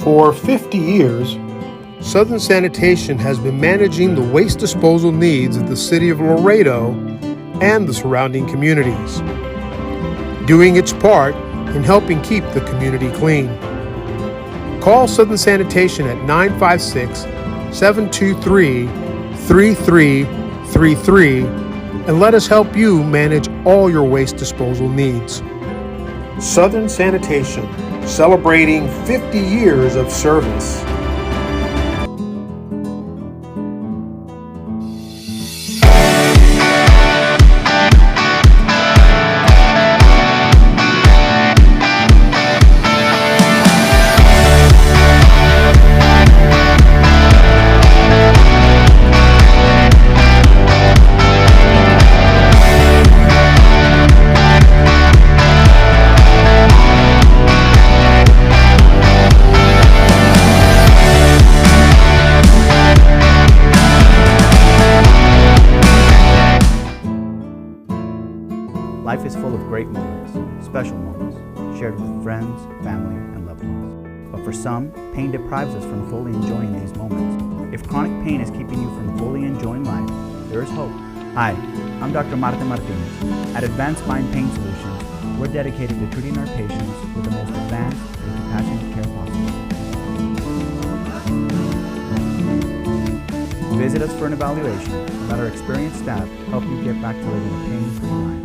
For 50 years, Southern Sanitation has been managing the waste disposal needs of the city of Laredo and the surrounding communities, doing its part in helping keep the community clean. Call Southern Sanitation at 956-723-3333 and let us help you manage all your waste disposal needs. Southern Sanitation, celebrating 50 years of service. Life is full of great moments, special moments, shared with friends, family, and loved ones. But for some, pain deprives us from fully enjoying these moments. If chronic pain is keeping you from fully enjoying life, there is hope. Hi, I'm Dr. Marta Martinez. At Advanced Mind Pain Solutions, we're dedicated to treating our patients with the most advanced and compassionate care possible. Visit us for an evaluation and let our experienced staff help you get back to living a pain-free life.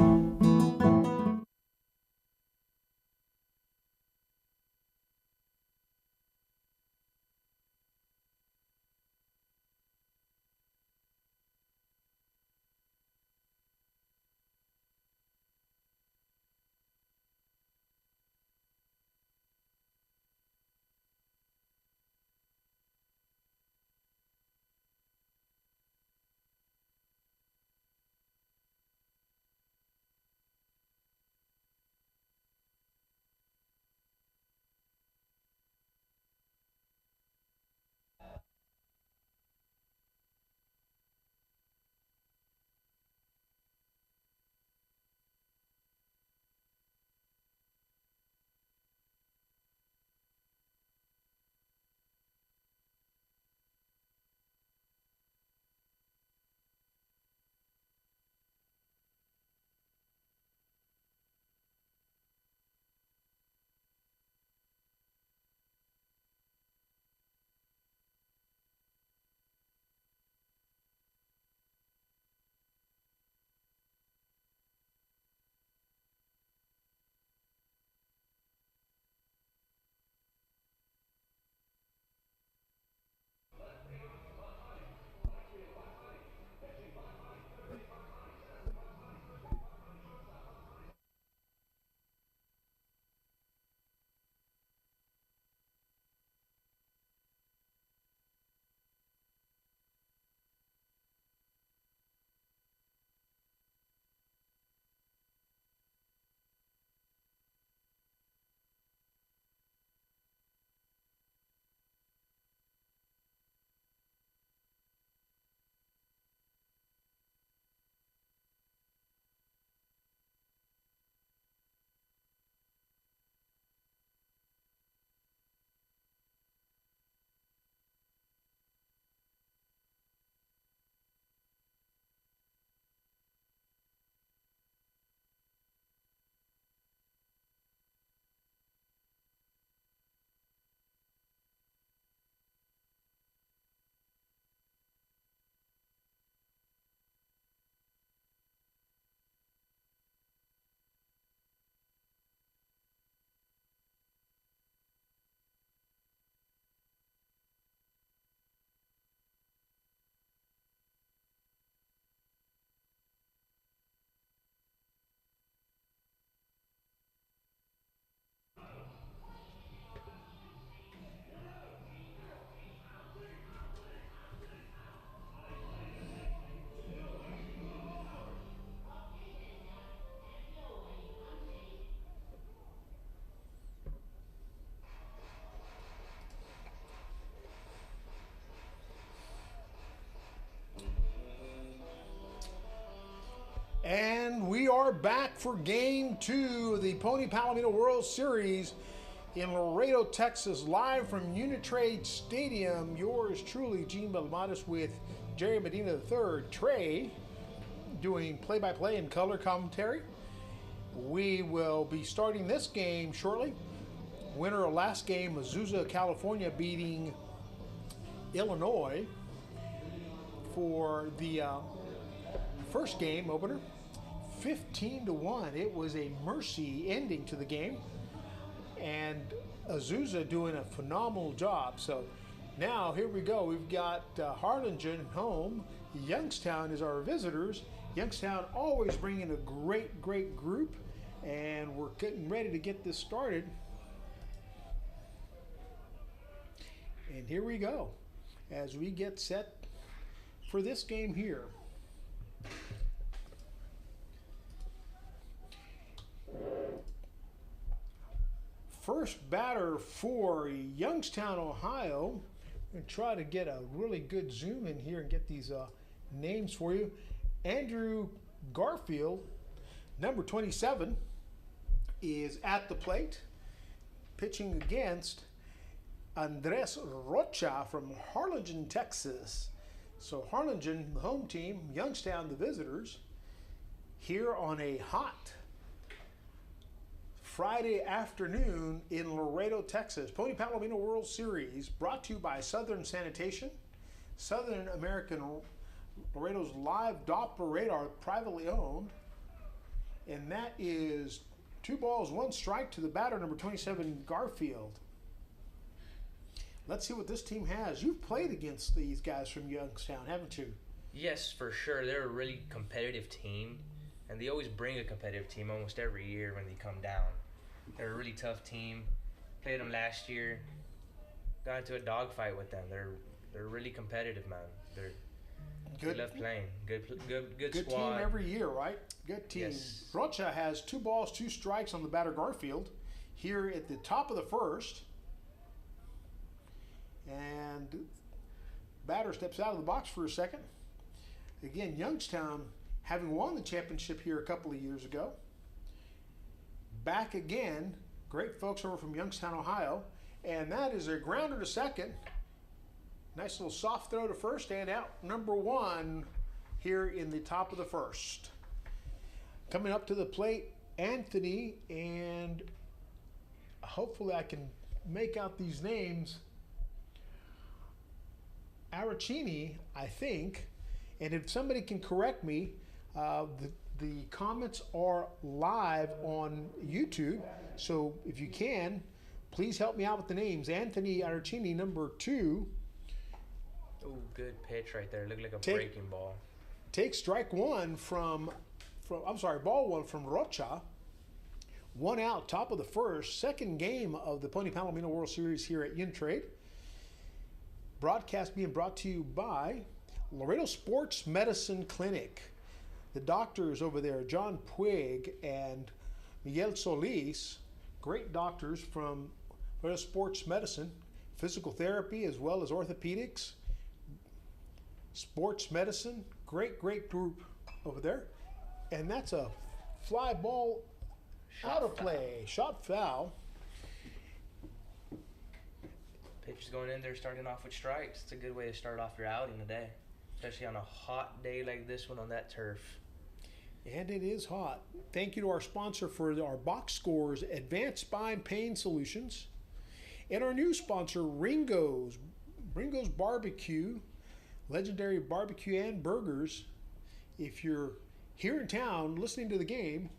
And we are back for Game 2 of the Pony Palomino World Series in Laredo, Texas, live from Unitrade Stadium. Yours truly, Gene Belamatis, with Jerry Medina III, Trey, doing play-by-play and color commentary. We will be starting this game shortly. Winner of last game, Azusa, California, beating Illinois for the first game opener, 15-1. It was a mercy ending to the game, and Azusa doing a phenomenal job. So now here we go. We've got Harlingen home. Youngstown is our visitors. Youngstown always bringing a great group, and we're getting ready to get this started. And here we go as we get set for this game here. First batter for Youngstown, Ohio. I'm going to try to get a really good zoom in here and get these names for you. Andrew Garfield, number 27, is at the plate, pitching against Andres Rocha from Harlingen, Texas. So Harlingen, the home team, Youngstown, the visitors, here on a hot Friday afternoon in Laredo, Texas. Pony Palomino World Series brought to you by Southern Sanitation, Southern American Laredo's live Doppler radar, privately owned. And that is 2 balls, 1 strike to the batter, number 27, Garfield. Let's see what this team has. You've played against these guys from Youngstown, haven't you? Yes, for sure. They're a really competitive team, and they always bring a competitive team almost every year when they come down. They're a really tough team. Played them last year. Got into a dogfight with them. They're really competitive, man. They love playing. Good Good squad. team every year, right? Good team. Yes. Rocha has 2 balls, 2 strikes on the batter, Garfield, here at the top of the first. And batter steps out of the box for a second. Again, Youngstown, having won the championship here a couple of years ago. Back again, great folks over from Youngstown, Ohio. And that is a grounder to second. Nice little soft throw to first, and out number 1 here in the top of the first. Coming up to the plate, Anthony, and hopefully I can make out these names. Aracchini, I think, and if somebody can correct me, the comments are live on YouTube, so if you can, please help me out with the names. Anthony Aracchini, number 2. Oh, good pitch right there. Looked like a breaking ball. Take strike 1 ball 1 from Rocha. 1 out, top of the first, second game of the Pony Palomino World Series here at Unitrade. Broadcast being brought to you by Laredo Sports Medicine Clinic. The doctors over there, John Puig and Miguel Solis, great doctors from Laredo Sports Medicine, physical therapy as well as orthopedics, sports medicine, great group over there. And that's a fly ball out of play, shot foul. Pitchers going in there starting off with strikes. It's a good way to start off your outing today, especially on a hot day like this one on that turf. And it is hot. Thank you to our sponsor for our box scores, Advanced Spine Pain Solutions. And our new sponsor, Ringo's Barbecue, legendary barbecue and burgers. If you're here in town listening to the game,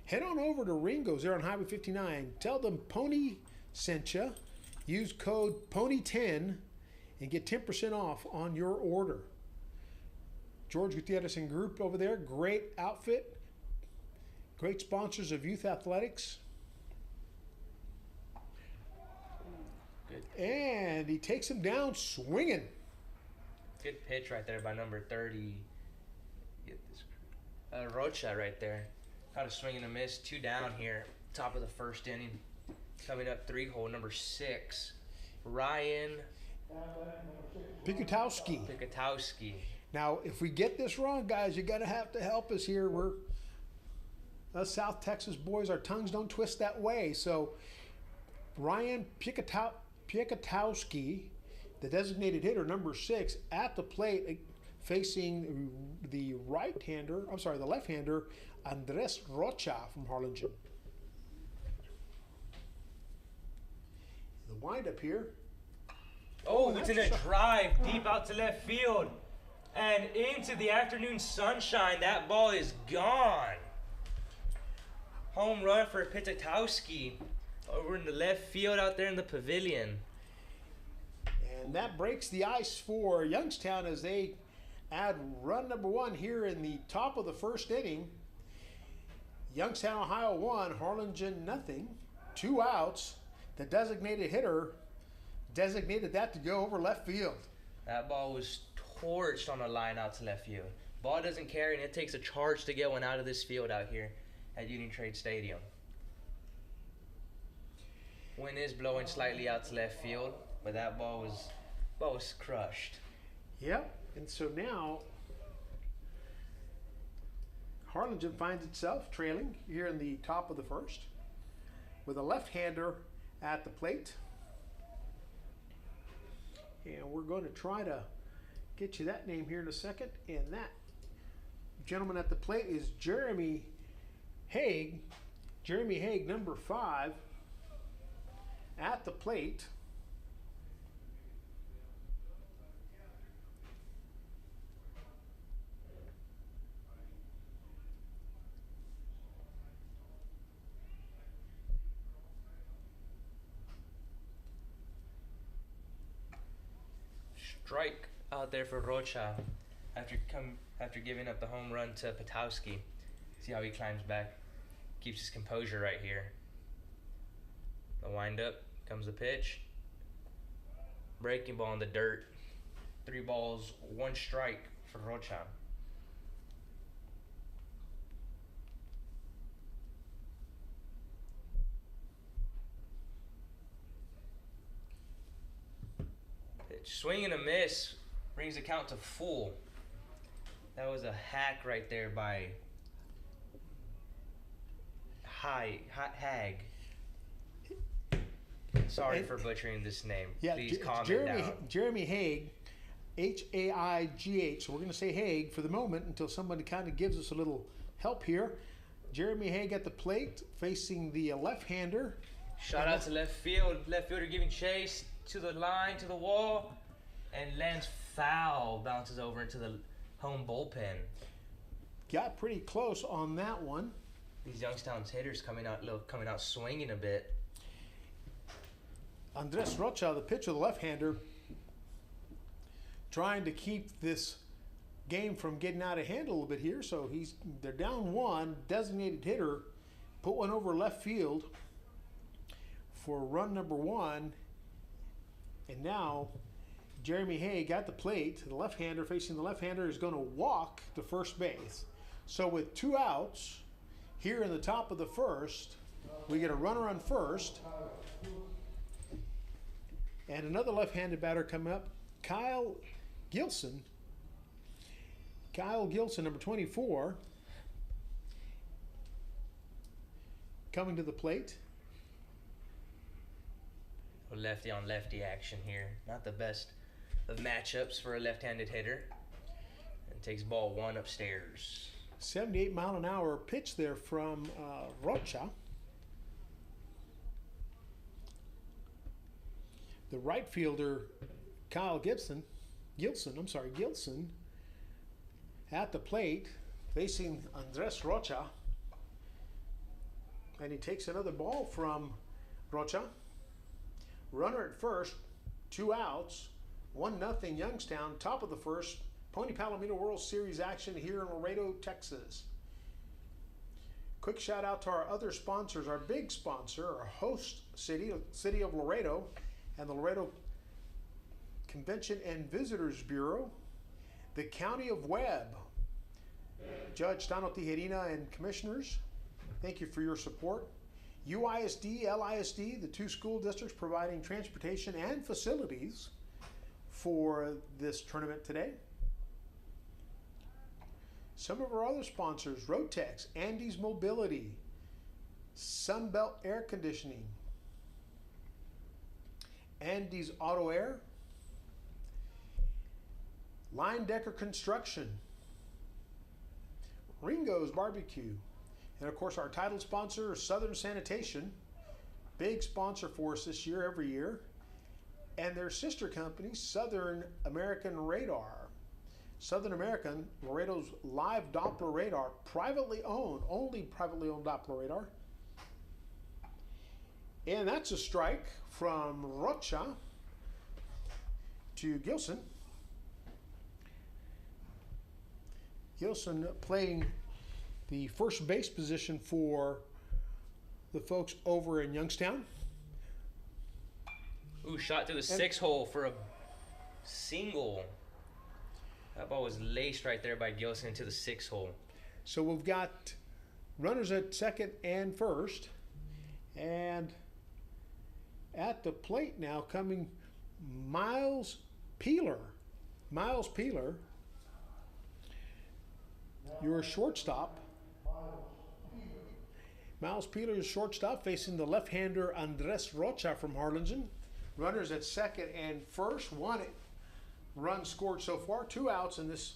head on over to Ringo's there on Highway 59. Tell them Pony sent you. Use code PONY10 and get 10% off on your order. George Gutierrez and Group over there, great outfit, great sponsors of youth athletics. Good. And he takes him down swinging. Good pitch right there by number 30. Get this. Rocha right there. Caught a swing and a miss. 2 down here. Top of the first inning. Coming up 3-hole, number 6. Ryan Pikatowski. Now, if we get this wrong, guys, you're going to have to help us here. Us South Texas boys, our tongues don't twist that way. So Ryan Piekatowski, the designated hitter, number 6, at the plate facing the left-hander, Andres Rocha from Harlingen. The windup here. Oh, it's in a drive deep out to left field and into the afternoon sunshine. That ball is gone. Home run for Piekatowski over in the left field out there in the pavilion. And that breaks the ice for Youngstown as they add run number 1 here in the top of the first inning. Youngstown, Ohio 1, Harlingen nothing. 2 outs. The designated hitter designated that to go over left field. That ball was torched on a line out to left field. Ball doesn't carry, and it takes a charge to get one out of this field out here at Union Trade Stadium. Wind is blowing slightly out to left field, but that ball was crushed. Yep, and so now Harlingen finds itself trailing here in the top of the first with a left-hander at the plate. And we're going to try to get you that name here in a second. And that gentleman at the plate is Jeremy Haig. Jeremy Haig, number 5, at the plate. Strike out there for Rocha after giving up the home run to Piekatowski. See how he climbs back. Keeps his composure right here. The windup, comes the pitch. Breaking ball in the dirt. 3 balls, 1 strike for Rocha. Swing and a miss brings the count to full. That was a hack right there by Hag. Sorry for butchering this name. Yeah, please calm it down. Jeremy Haig, Haigh. So we're going to say Haig for the moment until somebody kind of gives us a little help here. Jeremy Haig at the plate facing the left-hander. Shot out to left field. Left fielder giving chase to the line, to the wall, and lands foul. Bounces over into the home bullpen. Got pretty close on that one. These Youngstown's hitters coming out swinging a bit. Andres Rocha, the pitcher, the left-hander, trying to keep this game from getting out of hand a little bit here. So they're down 1. Designated hitter put one over left field for run number 1. And now Jeremy Haig at the plate, the left-hander facing the left-hander, is going to walk to first base. So with 2 outs here in the top of the first, we get a runner on first. And another left-handed batter coming up, Kyle Gilson. Kyle Gilson, number 24, coming to the plate. Lefty on lefty action here. Not the best of matchups for a left-handed hitter. And takes ball 1 upstairs. 78-mile-an-hour pitch there from Rocha. The right fielder, Kyle Gilson, at the plate, facing Andres Rocha. And he takes another ball from Rocha. Runner at first, 2 outs, 1-0 Youngstown, top of the first. Pony Palomino World Series action here in Laredo, Texas. Quick shout out to our other sponsors, our big sponsor, our host city of Laredo, and the Laredo Convention and Visitors Bureau, the County of Webb, Judge Tano Tijerina and commissioners, thank you for your support. UISD, LISD, the 2 school districts providing transportation and facilities for this tournament today. Some of our other sponsors, Rotex, Andes Mobility, Sunbelt Air Conditioning, Andy's Auto Air, Line Decker Construction, Ringo's Barbecue, and of course our title sponsor, Southern Sanitation, big sponsor for us this year, every year, and their sister company, Southern American Radar. Southern American, Laredo's live Doppler radar, privately owned, only privately owned Doppler radar. And that's a strike from Rocha to Gilson. Gilson playing the first base position for the folks over in Youngstown. Ooh, shot to the 6-hole for a single. That ball was laced right there by Gilson into the 6-hole. So we've got runners at second and first. And at the plate now coming Miles Peeler. Miles Peeler, your shortstop. Miles Peeler is shortstop facing the left-hander Andres Rocha from Harlingen. Runners at second and first. One run scored so far, 2 outs in this.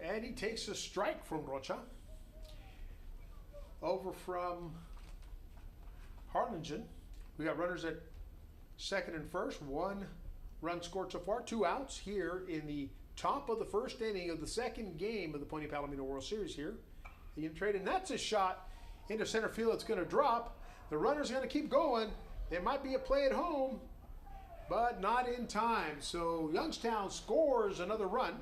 And he takes a strike from Rocha. Over from Harlingen, we got runners at second and first. 1 run scored so far, 2 outs here in the top of the first inning of the second game of the Pony Palomino World Series here. You can trade, and that's a shot into center field. It's going to drop. The runner's going to keep going. There might be a play at home, but not in time. So Youngstown scores another run.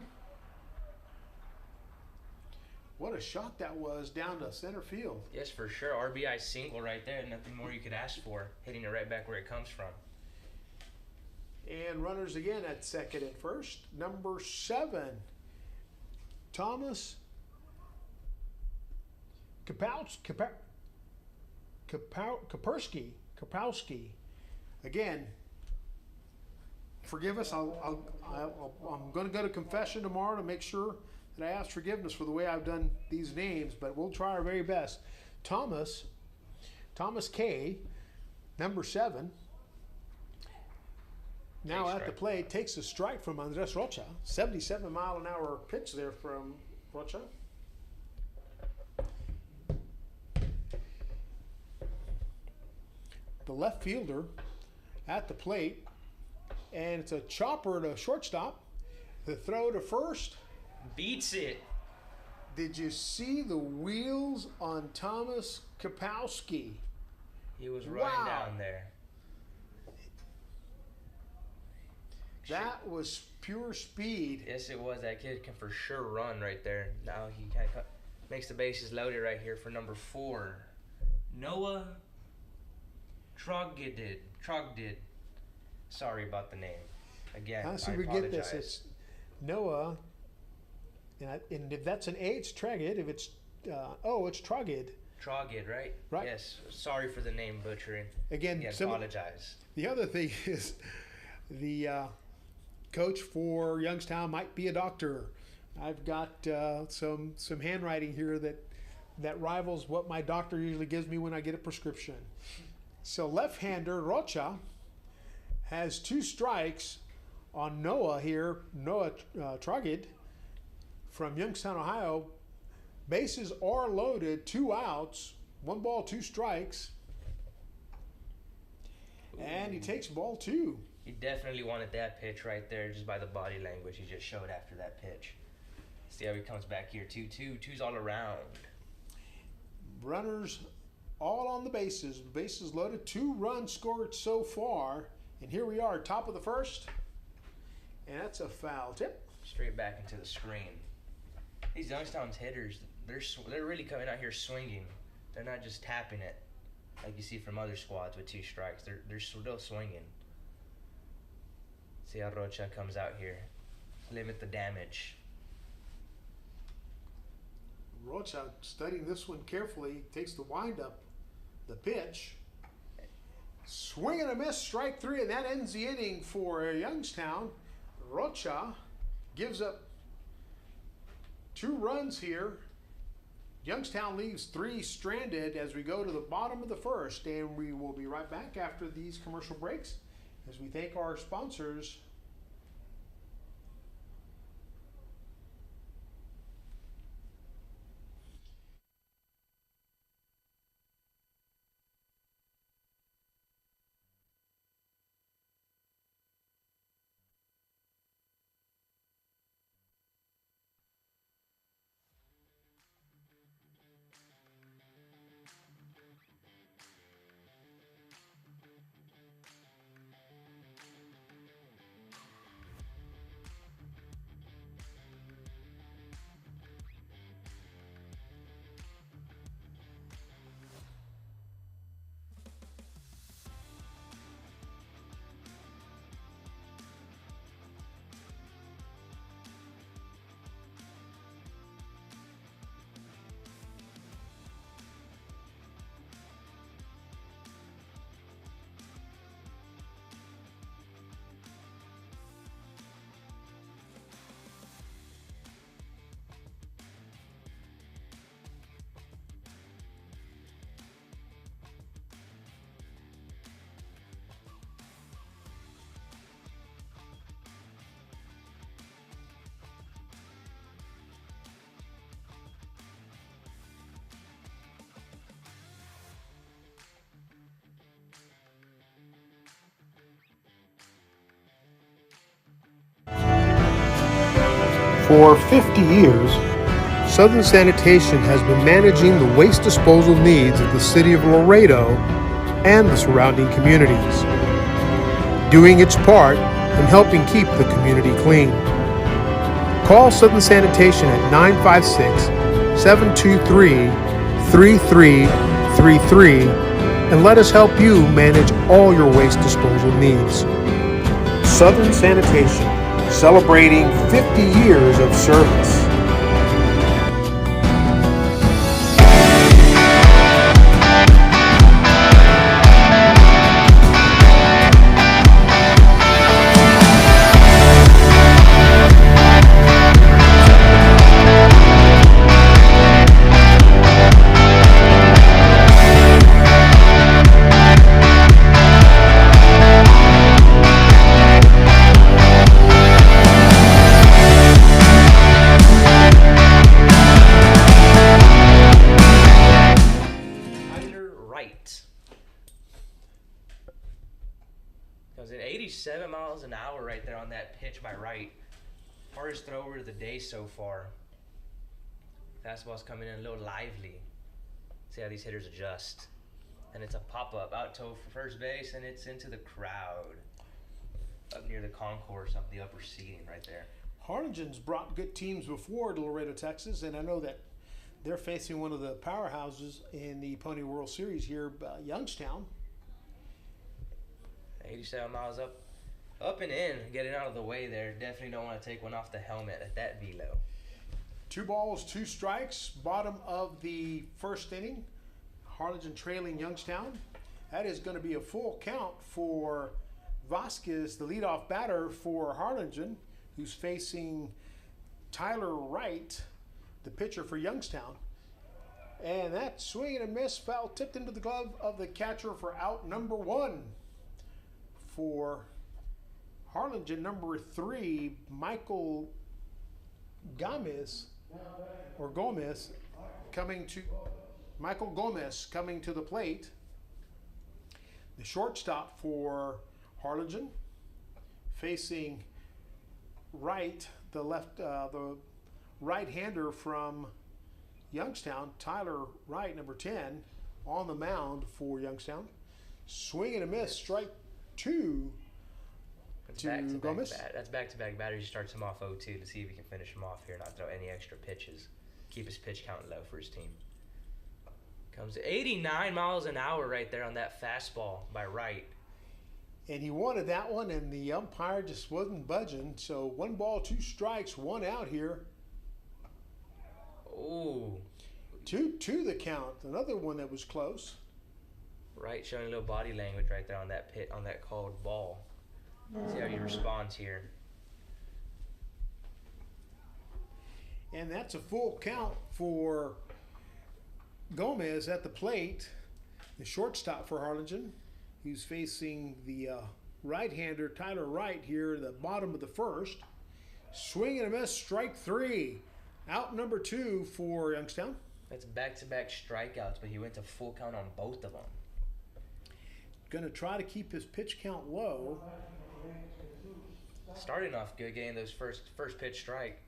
What a shot that was down to center field. Yes, for sure. RBI single right there. Nothing more you could ask for. Hitting it right back where it comes from. And runners again at second and first. Number 7, Thomas Kapowski. Again, forgive us. I'm going to go to confession tomorrow to make sure that I ask forgiveness for the way I've done these names, but we'll try our very best. Thomas K, number 7. Now at the plate, takes a strike from Andres Rocha. 77-mile-an-hour pitch there from Rocha. The left fielder at the plate, and it's a chopper to shortstop. The throw to first. Beats it. Did you see the wheels on Thomas Kapowski? He was running down there. That was pure speed. Yes, it was. That kid can for sure run right there. Now he kind of makes the bases loaded right here for number 4. Noah Trogdid. Sorry about the name. Again, How should we get this? It's Noah, and if that's an A, it's Trogid. If it's it's Trogid. Trogid, right? Right. Yes. Sorry for the name butchering. Again, apologize. The other thing is the coach for Youngstown might be a doctor. I've got some handwriting here that rivals what my doctor usually gives me when I get a prescription. So left-hander Rocha has 2 strikes on Noah here, Noah Trogid from Youngstown, Ohio. Bases are loaded, 2 outs, 1 ball, 2 strikes. And he takes ball 2. He definitely wanted that pitch right there just by the body language he just showed after that pitch. See how he comes back here, 2-2, 2's all around. Runners all on the bases. Bases loaded. 2 runs scored so far. And here we are, top of the first. And that's a foul tip. Straight back into the screen. These Youngstown's hitters, they're really coming out here swinging. They're not just tapping it like you see from other squads with 2 strikes. They're still swinging. See how Rocha comes out here. Limit the damage. Rocha studying this one carefully. Takes the windup. The pitch. Swing and a miss, strike 3, and that ends the inning for Youngstown. Rocha gives up 2 runs here Youngstown leaves 3 stranded as we go to the bottom of the first, and we will be right back after these commercial breaks as we thank our sponsors. For 50 years, Southern Sanitation has been managing the waste disposal needs of the city of Laredo and the surrounding communities, doing its part in helping keep the community clean. Call Southern Sanitation at 956-723-3333 and let us help you manage all your waste disposal needs. Southern Sanitation, celebrating 50 years of service. Comes in 87 miles an hour right there on that pitch by Wright. Hardest thrower of the day so far. Fastball's coming in a little lively. See how these hitters adjust. And it's a pop-up out to first base, and it's into the crowd. Up near the concourse, up the upper seating right there. Harlingen's brought good teams before to Laredo, Texas, and I know that they're facing one of the powerhouses in the Pony World Series here, Youngstown. 87 miles up and in, getting out of the way there. Definitely don't want to take one off the helmet at that velo. 2 balls, 2 strikes, bottom of the first inning. Harlingen trailing Youngstown. That is going to be a full count for Vasquez, the leadoff batter for Harlingen, who's facing Tyler Wright, the pitcher for Youngstown. And that swing and a miss, foul tipped into the glove of the catcher for out number 1. For Harlingen, number 3, Michael Gomez coming to the plate. The shortstop for Harlingen, facing Wright, the right-hander from Youngstown, Tyler Wright, number 10, on the mound for Youngstown. Swing and a miss, strike 2 to Gomez. That's back-to-back batters. He starts him off 0-2 to see if he can finish him off here, not throw any extra pitches. Keep his pitch count low for his team. Comes 89 miles an hour right there on that fastball by Wright. And he wanted that one, and the umpire just wasn't budging. So 1 ball, 2 strikes, 1 out here. Ooh. 2-2 the count. Another one that was close. Wright showing a little body language right there on that called ball. See how he responds here. And that's a full count for Gomez at the plate, the shortstop for Harlingen. He's facing the right-hander Tyler Wright here at the bottom of the first. Swing and a miss, strike three. Out number two for Youngstown. That's back-to-back strikeouts, but he went to full count on both of them. Going to try to keep his pitch count low. Starting off good, getting those first pitch strike.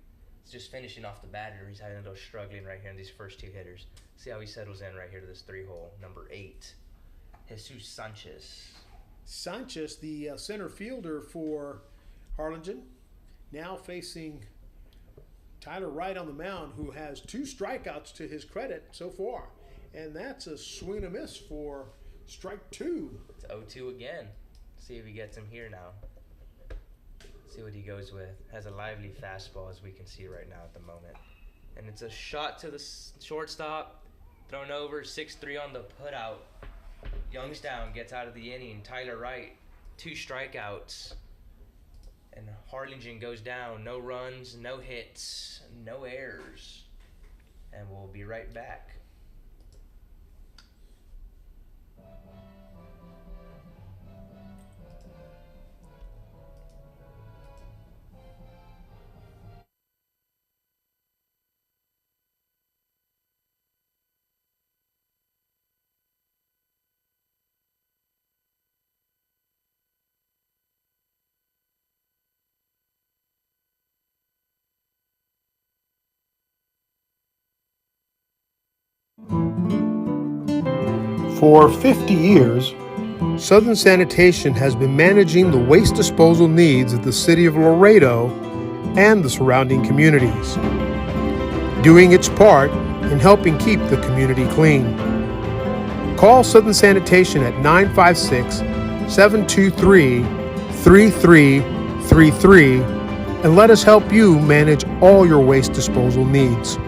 It's just finishing off the batter. He's having those struggling right here in these first two hitters. See how he settles in right here to this 3-hole. Number 8, Jesus Sanchez. Sanchez, the center fielder for Harlingen, now facing Tyler Wright on the mound, who has 2 strikeouts to his credit so far. And that's a swing and a miss for strike 2. It's 0-2 again. See if he gets him here now. See what he goes with. Has a lively fastball, as we can see right now at the moment. And it's a shot to the shortstop. Thrown over, 6-3 on the putout. Youngstown gets out of the inning. Tyler Wright, 2 strikeouts. And Harlingen goes down. No runs, no hits, no errors. And we'll be right back. For 50 years, Southern Sanitation has been managing the waste disposal needs of the city of Laredo and the surrounding communities, doing its part in helping keep the community clean. Call Southern Sanitation at 956-723-3333 and let us help you manage all your waste disposal needs.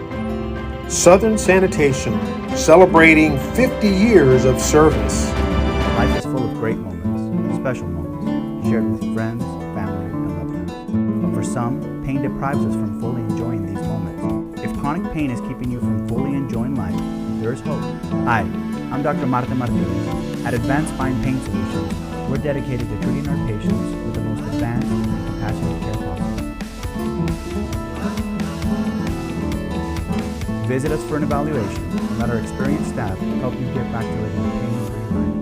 Southern Sanitation, celebrating 50 years of service. Life is full of great moments, special moments, shared with friends, family, and loved ones. But for some, pain deprives us from fully enjoying these moments. If chronic pain is keeping you from fully enjoying life, there is hope. Hi, I'm Dr. Marta Martinez. At Advanced Spine Pain Solutions, we're dedicated to treating our patients with the most advanced and compassionate care possible. Visit us for an evaluation and let our experienced staff help you get back to living a pain-free life.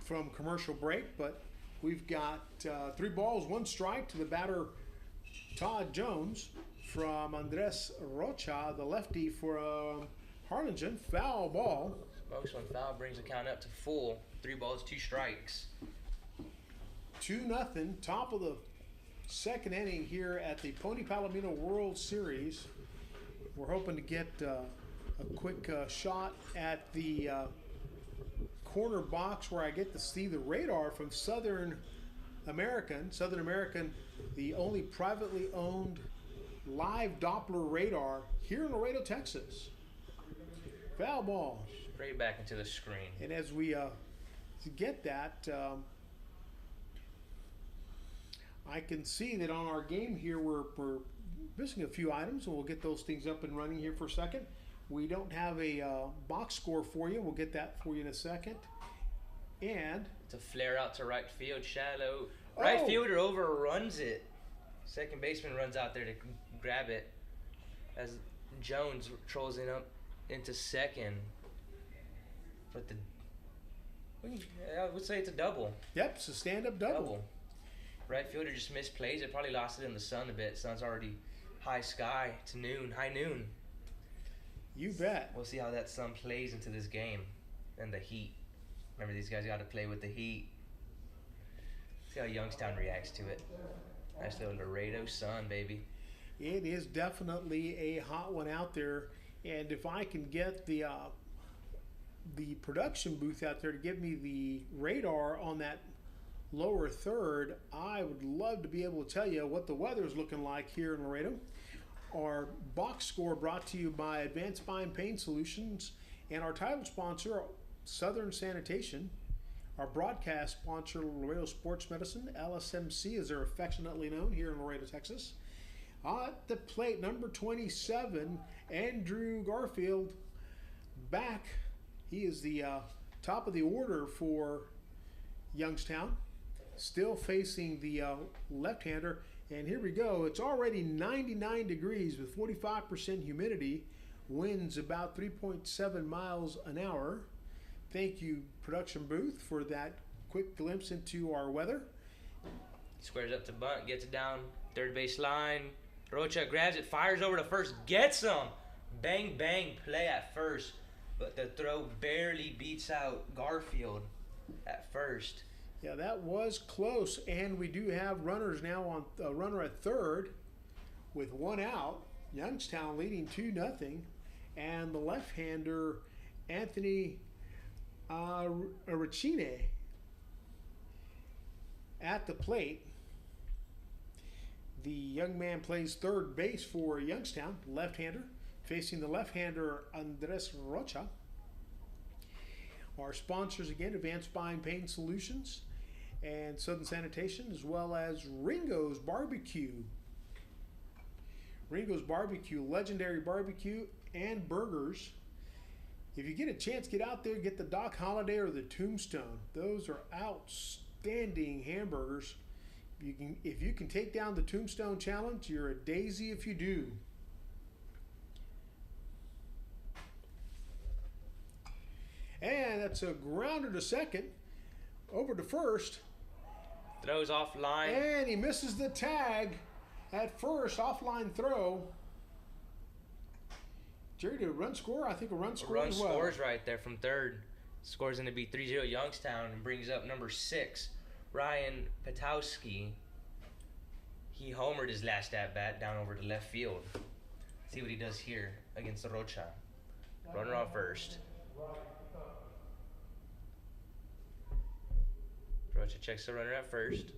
From commercial break, but we've got 3 balls, 1 strike to the batter Todd Jones from Andres Rocha, the lefty for Harlingen. Foul ball. Smokes one foul, brings the count up to full. 3 balls, 2 strikes. 2-0, top of the second inning here at the Pony Palomino World Series. We're hoping to get a quick shot at the corner box where I get to see the radar from Southern American, the only privately owned live Doppler radar here in Laredo, Texas. Foul ball. Straight back into the screen. And as we get that, I can see that on our game here we're missing a few items, and we'll get those things up and running here for a second. We don't have a box score for you. We'll get that for you in a second. And it's a flare out to right field, shallow. Right Oh. fielder overruns it. Second baseman runs out there to grab it as Jones trolls it up into second. But I would say it's a double. Yep, it's a stand-up double. Right fielder just misplays it. Probably lost it in the sun a bit. Sun's already high sky. It's noon, high noon. You bet. We'll see how that sun plays into this game and the heat. Remember, these guys got to play with the heat. See how Youngstown reacts to it. Nice little Laredo sun, baby. It is definitely a hot one out there, and if I can get the production booth out there to give me the radar on that lower third, I would love to be able to tell you what the weather's looking like here in Laredo. Our box score brought to you by Advanced Spine Pain Solutions and our title sponsor, Southern Sanitation. Our broadcast sponsor, Laredo Sports Medicine, LSMC as they're affectionately known here in Laredo, Texas. At the plate, number 27, Andrew Garfield, back. He is the top of the order for Youngstown, still facing the left-hander. And here we go. It's already 99 degrees with 45% humidity. Winds about 3.7 miles an hour. Thank you, production booth, for that quick glimpse into our weather. Squares up to bunt, gets it down third base line. Rocha grabs it, fires over to first, gets him. Bang, bang, play at first. But the throw barely beats out Garfield at first. Yeah, that was close, and we do have runners now on a runner at third with one out. Youngstown leading 2-0, and the left-hander Anthony Ricine at the plate. The young man plays third base for Youngstown, left-hander, facing the left-hander Andres Rocha. Our sponsors again, Advanced Spine Pain Solutions and Southern Sanitation, as well as Ringo's Barbecue. Ringo's Barbecue, legendary barbecue and burgers. If you get a chance, get out there, get the Doc Holliday or the Tombstone. Those are outstanding hamburgers. If you can take down the Tombstone Challenge, you're a daisy if you do. And that's a grounder to second. Over to first. Throws offline. And he misses the tag at first. Offline throw. Jerry, did a run score? I think a run score as well. Run scores right there from third. Score's going to be 3-0 Youngstown and brings up number 6, Ryan Petowski. He homered his last at-bat down over to left field. See what he does here against the Rocha. Runner on first. Rocha checks the runner at first.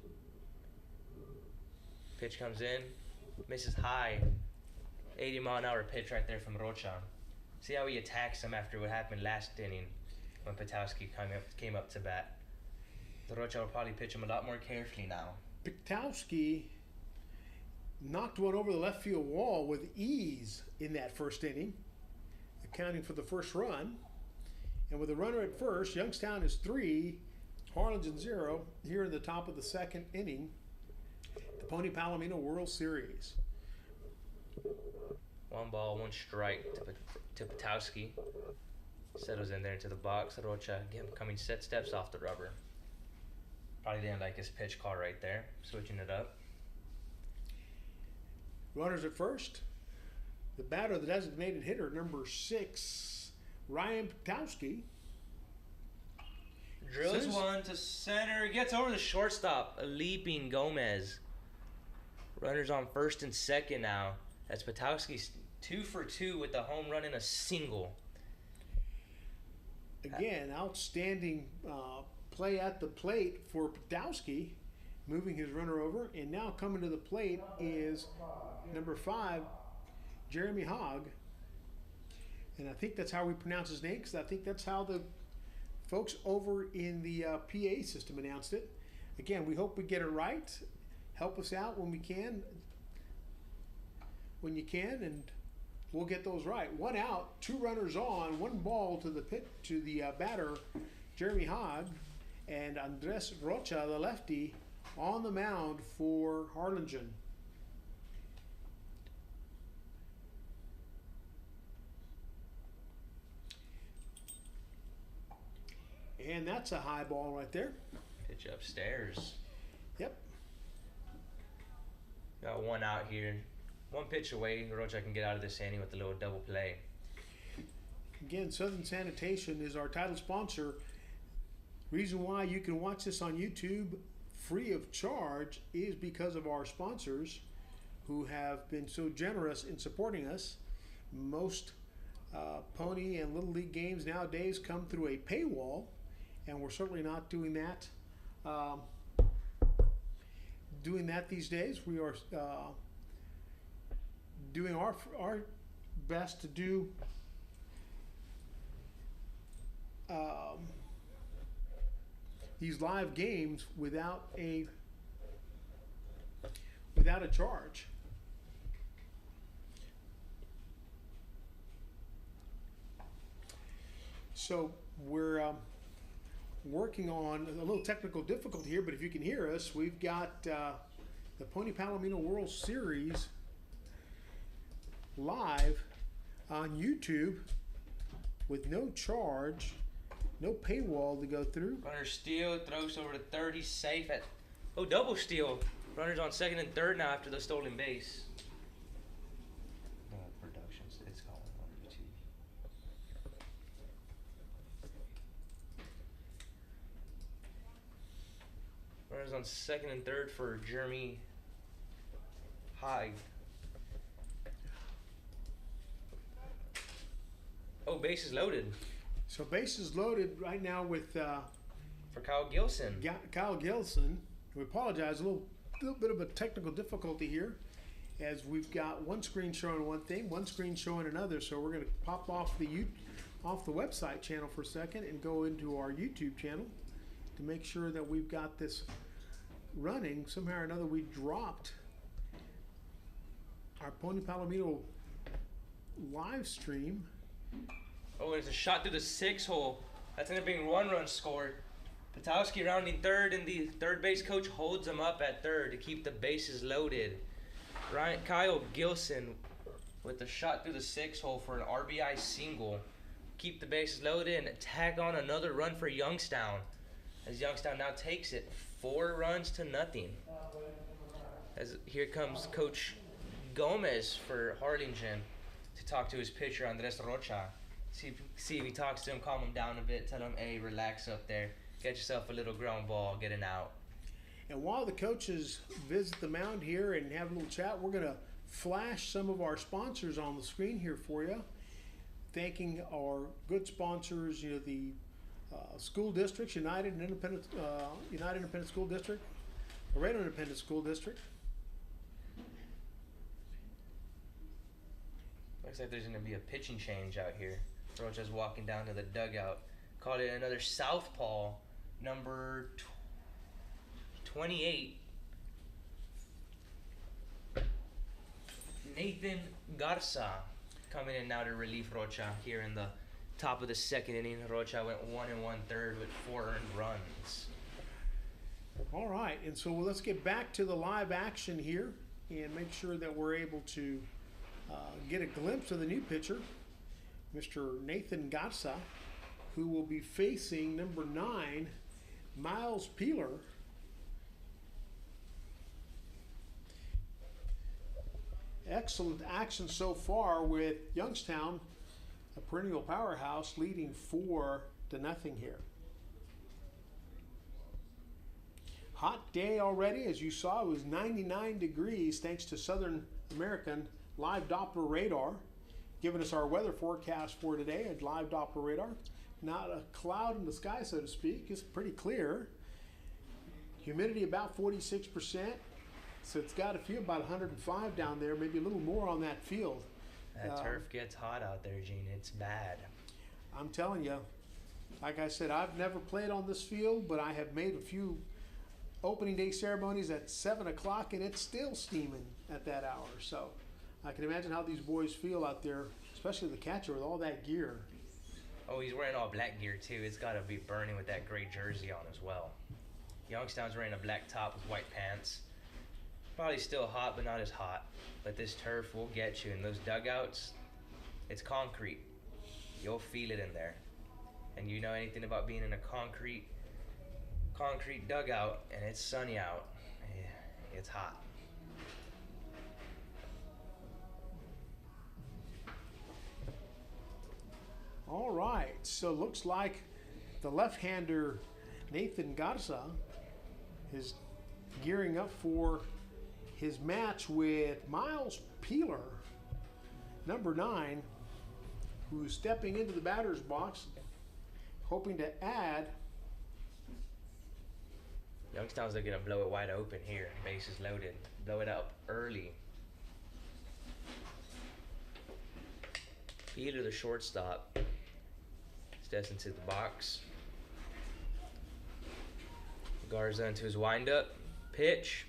Pitch comes in. Misses high. 80-mile-an-hour pitch right there from Rocha. See how he attacks him after what happened last inning when Petowski came up to bat. The Rocha will probably pitch him a lot more carefully now. Petowski knocked one over the left field wall with ease in that first inning, accounting for the first run. And with a runner at first, Youngstown is 3, Harlingen 0 here in the top of the second inning. The Pony Palomino World Series. 1 ball, 1 strike to Petowski. Settles in there into the box. Rocha again coming steps off the rubber. Probably didn't like his pitch call right there. Switching it up. Runners at first. The batter, the designated hitter, number 6, Ryan Petowski. Drills one to center. Gets over the shortstop. A leaping Gomez. Runners on first and second now. That's Petowski's 2 for 2 with the home run and a single. Again, outstanding play at the plate for Petowski, moving his runner over. And now coming to the plate is number 5, Jeremy Hogg. And I think that's how we pronounce his name, because I think that's how the folks over in the PA system announced it. Again, we hope we get it right. Help us out when we can. When you can, and we'll get those right. 1 out, 2 runners on, 1 ball to the batter, Jeremy Hogg, and Andres Rocha, the lefty, on the mound for Harlingen. And that's a high ball right there. Pitch upstairs. Yep. Got one out here. One pitch away. Rocha can get out of this inning with a little double play. Again, Southern Sanitation is our title sponsor. Reason why you can watch this on YouTube free of charge is because of our sponsors who have been so generous in supporting us. Most pony and little league games nowadays come through a paywall, and we're certainly not doing that. These days. We are doing our best to do these live games without a charge. So we're working on a little technical difficulty here, but if you can hear us, we've got the Pony Palomino World Series live on YouTube with no charge, no paywall to go through. Runner steal, throws over to third. He's safe at double steal. Runners on second and third now after the stolen base. Productions, it's called on YouTube. Runners on second and third for Jeremy Hyde. Oh, bases loaded. So bases loaded right now with For Kyle Gilson. Kyle Gilson. We apologize, a little bit of a technical difficulty here, as we've got one screen showing one thing, one screen showing another. So we're going to pop off the website channel for a second and go into our YouTube channel to make sure that we've got this running. Somehow or another, we dropped our Pony Palomino live stream. Oh, it's a shot through the 6 hole. That's going to be one run scored. Patowski rounding third, and the third base coach holds him up at third to keep the bases loaded. Kyle Gilson with the shot through the 6 hole for an RBI single. Keep the bases loaded and tag on another run for Youngstown, as Youngstown now takes it 4-0. As here comes Coach Gomez for Harlingen to talk to his pitcher Andres Rocha. See if he talks to him, calm him down a bit, tell him, hey, relax up there. Get yourself a little ground ball, get an out. And while the coaches visit the mound here and have a little chat, we're going to flash some of our sponsors on the screen here for you. Thanking our good sponsors, the school districts, United Independent School District, Laredo Independent School District. Looks like there's going to be a pitching change out here. Rocha's walking down to the dugout. Called it another southpaw, number 28. Nathan Garza coming in now to relieve Rocha here in the top of the second inning. Rocha went 1 1/3 with 4 earned runs. All right, and so let's get back to the live action here and make sure that we're able to get a glimpse of the new pitcher, Mr. Nathan Garza, who will be facing number 9, Miles Peeler. Excellent action so far with Youngstown, a perennial powerhouse, leading 4-0 here. Hot day already, as you saw. It was 99 degrees thanks to Southern American live Doppler radar, giving us our weather forecast for today. A live Doppler radar. Not a cloud in the sky, so to speak. It's pretty clear. Humidity about 46%. So it's got to feel about 105 down there, maybe a little more on that field. That turf gets hot out there, Gene. It's bad. I'm telling you, like I said, I've never played on this field, but I have made a few opening day ceremonies at 7 o'clock, and it's still steaming at that hour. So I can imagine how these boys feel out there, especially the catcher with all that gear. Oh, he's wearing all black gear, too. It's got to be burning with that gray jersey on as well. Youngstown's wearing a black top with white pants. Probably still hot, but not as hot. But this turf will get you. In those dugouts, it's concrete. You'll feel it in there. And you know anything about being in a concrete dugout and it's sunny out, yeah, it's hot. All right, so looks like the left-hander Nathan Garza is gearing up for his match with Miles Peeler, number 9, who's stepping into the batter's box, hoping to add. Youngstown's looking to blow it wide open here. Bases loaded. Blow it up early. Peeler, the shortstop, steps into the box. Garza into his windup pitch.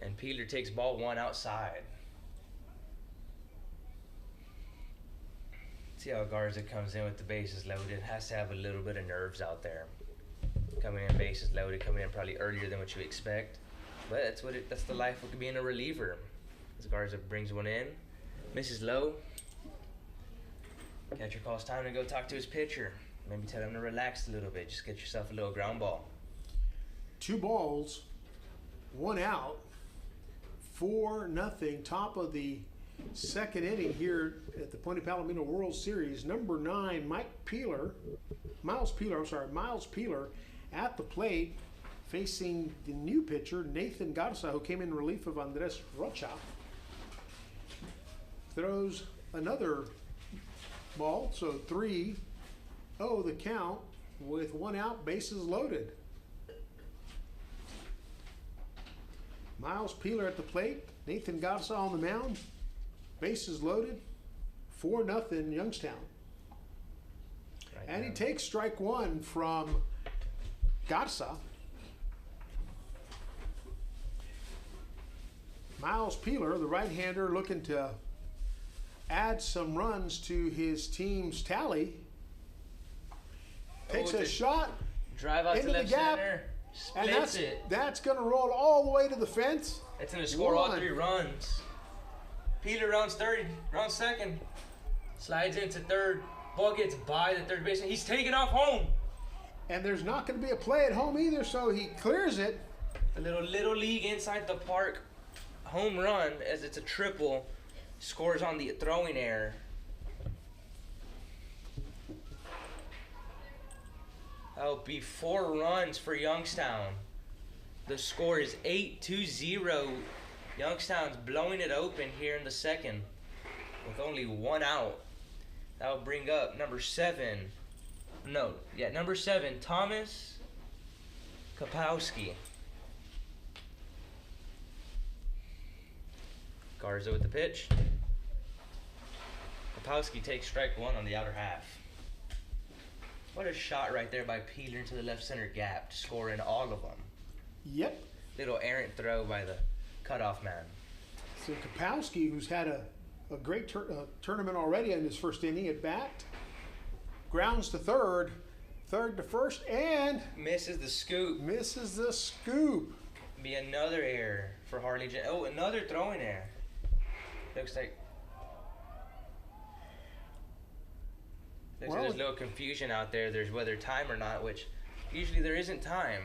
And Peeler takes ball 1 outside. See how Garza comes in with the bases loaded. Has to have a little bit of nerves out there. Coming in bases loaded, coming in probably earlier than what you expect. But that's the life of being a reliever. As Garza brings one in, misses low. Catcher calls time to go talk to his pitcher. Maybe tell him to relax a little bit. Just get yourself a little ground ball. 2 balls, 1 out, 4-0, top of the second inning here at the Palomino World Series. Number 9, Miles Peeler at the plate, facing the new pitcher, Nathan Garza, who came in relief of Andres Rocha. Throws another ball, so 3-0 the count with 1 out, bases loaded. Miles Peeler at the plate, Nathan Garza on the mound, bases loaded, 4-0 Youngstown. And he takes strike 1 from Garza. Miles Peeler, the right-hander, looking to add some runs to his team's tally. Takes a shot, drive out into to left the gap, center, and splits that's going to roll all the way to the fence. It's going to score all 1. 3 runs. Peeler rounds second, slides into third. Ball gets by the third baseman. He's taking off home. And there's not going to be a play at home either, so he clears it. A little league inside the park home run, as it's a triple, scores on the throwing error. That'll be 4 runs for Youngstown. The score is 8-0. Youngstown's blowing it open here in the second with only 1 out. That'll bring up number 7, Thomas Kapowski. Garza with the pitch. Kapowski takes strike 1 on the outer half. What a shot right there by Peeler into the left center gap, scoring all of them. Yep. Little errant throw by the cutoff man. So Kapowski, who's had a great tournament already in his first inning at bat, grounds to third to first, and misses the scoop. Be another error for Harlingen. Oh, another throwing error. Looks like there's a little confusion out there. There's whether time or not, which usually there isn't time.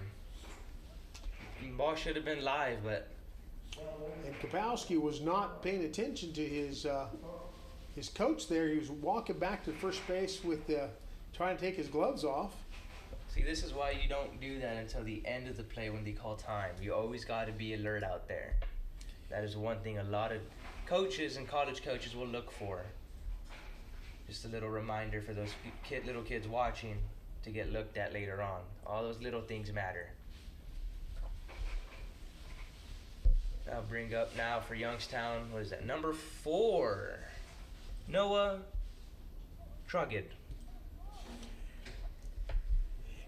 Ball should have been live, but. And Kapowski was not paying attention to his coach there. He was walking back to first base with trying to take his gloves off. See, this is why you don't do that until the end of the play when they call time. You always got to be alert out there. That is one thing a lot of coaches and college coaches will look for. Just a little reminder for those little kids watching to get looked at later on. All those little things matter. I'll bring up now for Youngstown, what is that, number 4, Noah Truggett.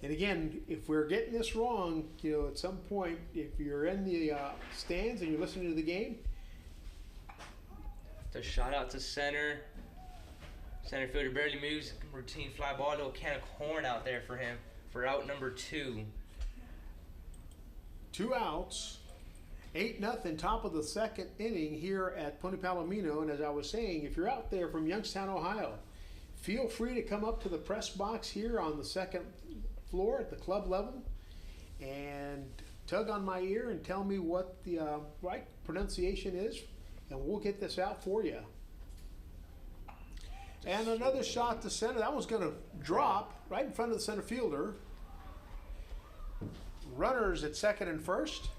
And again, if we're getting this wrong, at some point, if you're in the stands and you're listening to the game. The shot out to center. Center fielder barely moves. Routine fly ball, little can of corn out there for him for out number 2. 2 outs, 8-0, top of the second inning here at Palomino. And as I was saying, if you're out there from Youngstown, Ohio, feel free to come up to the press box here on the second floor at the club level and tug on my ear and tell me what the right pronunciation is, and we'll get this out for you. And another shot to center. That one's going to drop right in front of the center fielder. Runners at second and first.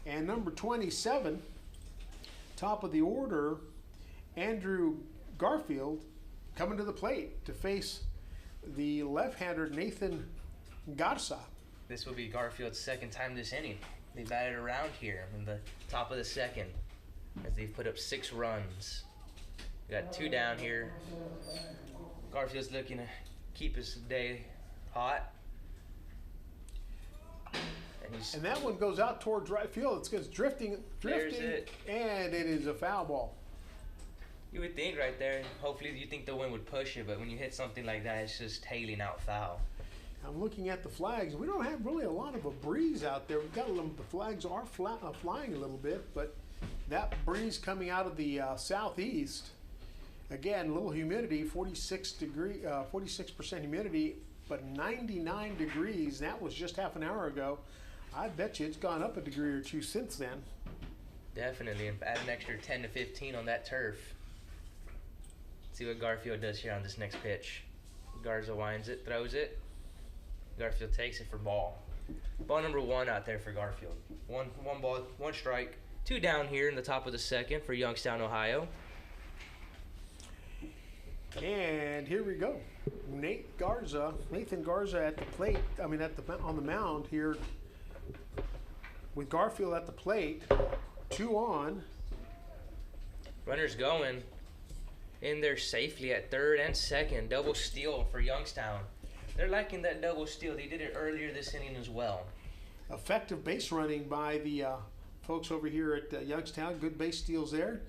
And number 27, top of the order, Andrew Garfield, coming to the plate to face the left-hander Nathan Garza. This will be Garfield's second time this inning. They batted around here in the top of the second as they've put up 6 runs. We got 2 down here. Garfield's looking to keep his day hot. And that one goes out towards right field. It's drifting, and it is a foul ball. You would think right there, hopefully you think the wind would push it, but when you hit something like that, it's just tailing out foul. I'm looking at the flags. We don't have really a lot of a breeze out there. We've got the flags are flying a little bit, but that breeze coming out of the southeast. Again, a little humidity, 46% humidity, but 99 degrees. That was just half an hour ago. I bet you it's gone up a degree or two since then. Definitely, and add an extra 10 to 15 on that turf. Let's see what Garfield does here on this next pitch. Garza winds it, throws it. Garfield takes it for ball. Ball number 1 out there for Garfield. One ball, 1 strike. 2 down here in the top of the second for Youngstown, Ohio. And here we go. Nathan Garza at the plate. On the mound here with Garfield at the plate. 2 on. Runners going in there safely at third and second. Double steal for Youngstown. They're liking that double steal. They did it earlier this inning as well. Effective base running by the folks over here at Youngstown. Good base steals there.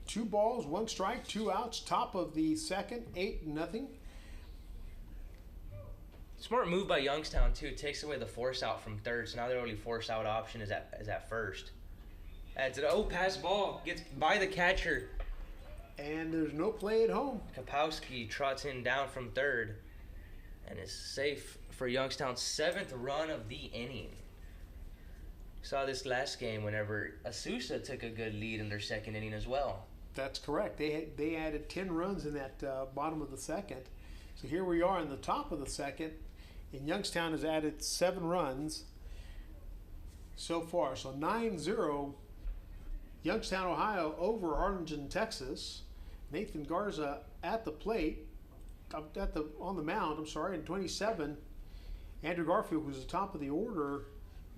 2 balls, 1 strike, 2 outs. Top of the second, 8-0. Smart move by Youngstown too. It takes away the force out from third. So now their only force out option is at first. Adds it. Pass ball gets by the catcher. And there's no play at home. Kapowski trots in down from third. And is safe for Youngstown's 7th run of the inning. Saw this last game whenever Azusa took a good lead in their second inning as well. That's correct. They added 10 runs in that bottom of the second. So here we are in the top of the second, and Youngstown has added 7 runs so far. So 9-0, Youngstown, Ohio over Harlingen, Texas. Nathan Garza at the plate. On the mound, and 27, Andrew Garfield, who's the top of the order,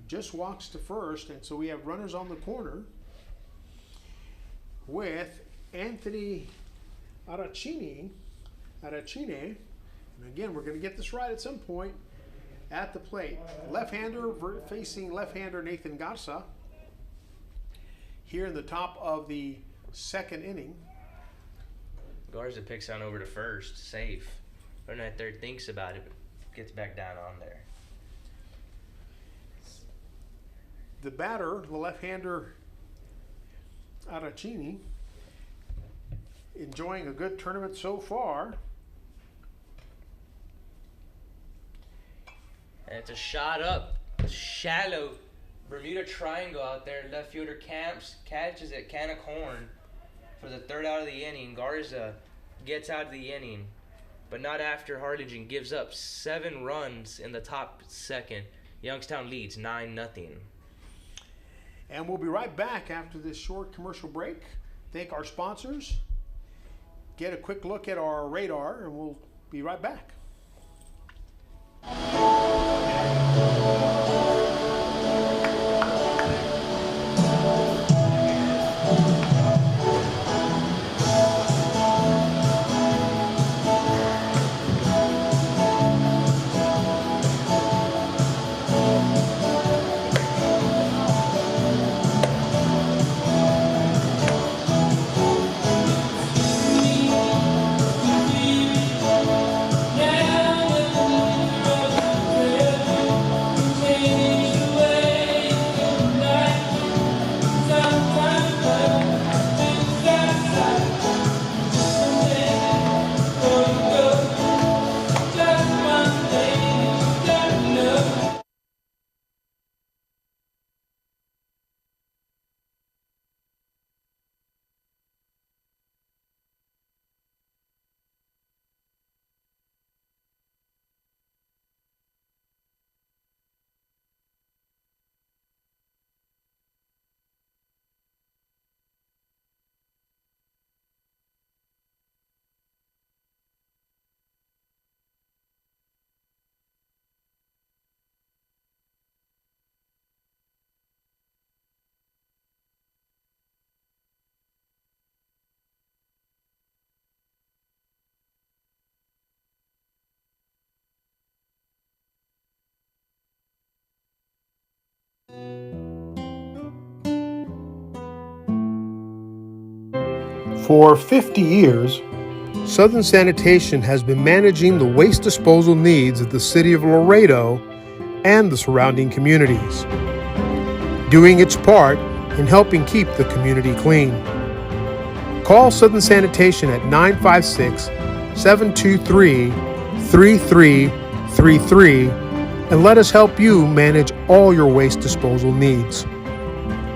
just walks to first, and so we have runners on the corner with Anthony Aracine, and again, we're going to get this right at some point, at the plate. Left-hander facing left-hander Nathan Garza here in the top of the second inning. Garza picks on over to first, safe. Runner at third thinks about it, but gets back down on there. The batter, the left-hander Aracini, enjoying a good tournament so far. And it's a shot up, shallow Bermuda Triangle out there. Left fielder catches it, can of corn. For the 3rd out of the inning, Garza gets out of the inning, but not after Harlingen gives up 7 runs in the top second. Youngstown leads 9-0. And we'll be right back after this short commercial break. Thank our sponsors. Get a quick look at our radar, and we'll be right back. Yeah. For 50 years, Southern Sanitation has been managing the waste disposal needs of the city of Laredo and the surrounding communities, doing its part in helping keep the community clean. Call Southern Sanitation at 956-723-3333 and let us help you manage all your waste disposal needs.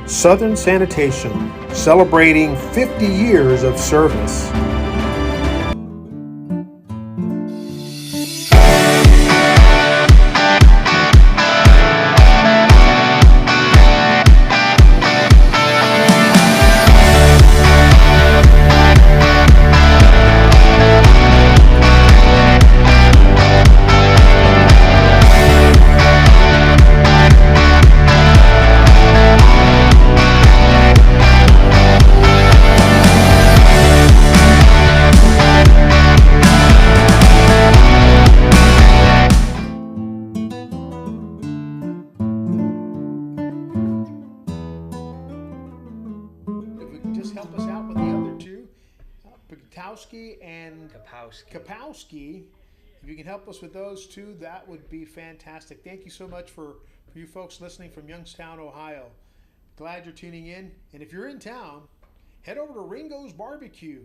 Southern Sanitation, celebrating 50 years of service. If we can just help us out with the other two, Pogutowski and Kapowski. If you can help us with those two, that would be fantastic. Thank you so much for you folks listening from Youngstown, Ohio. Glad you're tuning in. And if you're in town, head over to Ringo's Barbecue.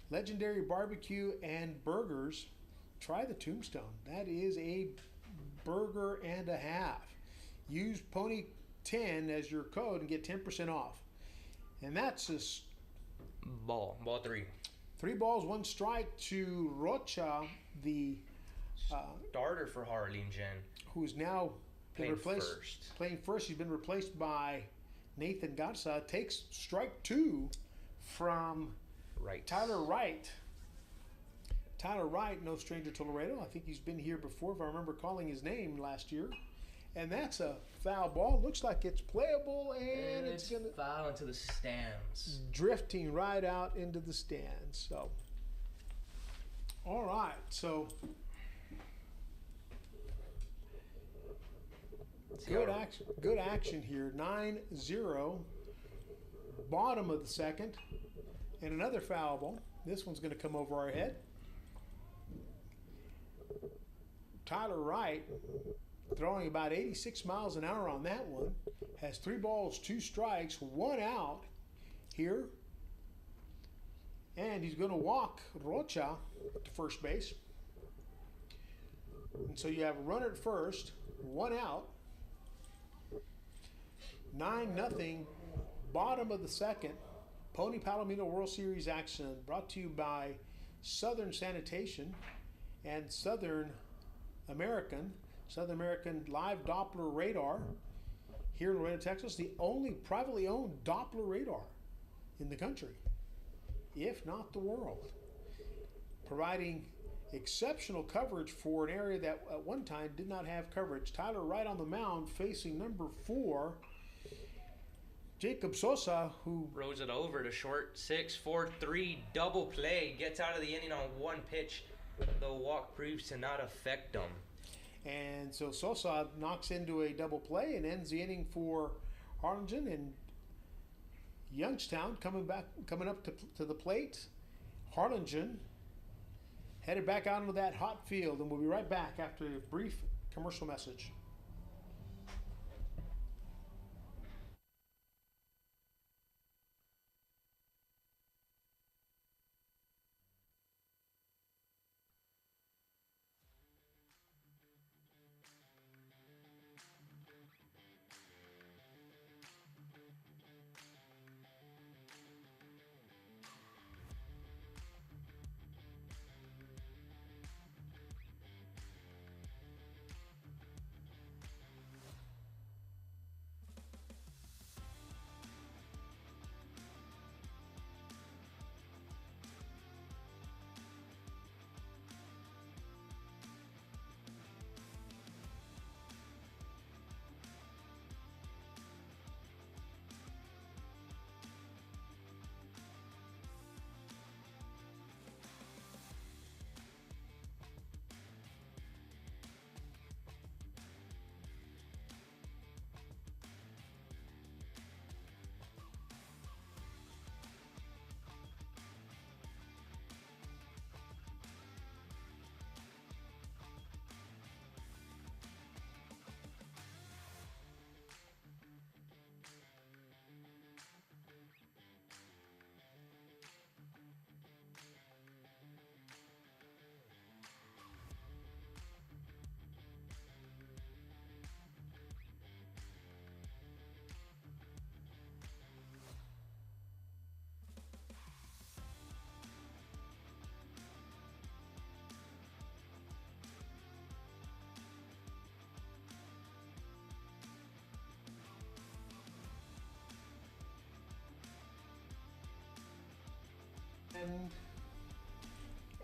Legendary barbecue and burgers. Try the Tombstone. That is a burger and a half. Use Pony10 as your code and get 10% off. And that's just Ball 3. 3 balls, 1 strike to Rocha, the Starter for Harlingen. who's now been Playing first. He's been replaced by Nathan Gatsa. Takes strike 2 from Right. Tyler Wright. Tyler Wright, no stranger to Laredo. I think he's been here before, if I remember calling his name last year. And that's a foul ball. Looks like it's playable, and it's going to foul into the stands. drifting right out into the stands. So, all right. So, good action here. 9-0. Bottom of the second, and another foul ball. This one's going to come over our head. Tyler Wright, throwing about 86 miles an hour on that one, has 3 balls, 2 strikes, 1 out here. And he's going to walk Rocha to first base. And so you have a runner at first, 1 out. 9-0, bottom of the second. Pony Palomino World Series action brought to you by Southern Sanitation and Southern American live Doppler radar here in Laredo, Texas, the only privately owned Doppler radar in the country, if not the world, providing exceptional coverage for an area that at one time did not have coverage. Tyler Wright on the mound facing number 4, Jacob Sosa, who Rose it over to short, 6-4-3 double play, gets out of the inning on 1 pitch. The walk proves to not affect them. And so Sosa knocks into a double play and ends the inning for Harlingen. And Youngstown coming up to the plate. Harlingen headed back out into that hot field, and we'll be right back after a brief commercial message.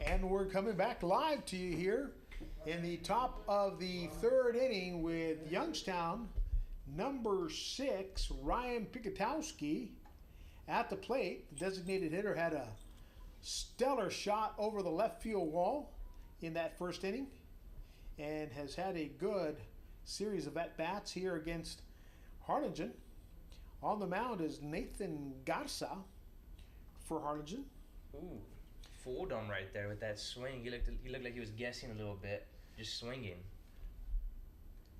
And we're coming back live to you here in the top of the third inning with Youngstown, number 6, Ryan Pikatowski at the plate. The designated hitter had a stellar shot over the left field wall in that first inning and has had a good series of at-bats here against Harlingen. On the mound is Nathan Garza for Harlingen. Ooh, fooled him right there with that swing. He looked like he was guessing a little bit, just swinging.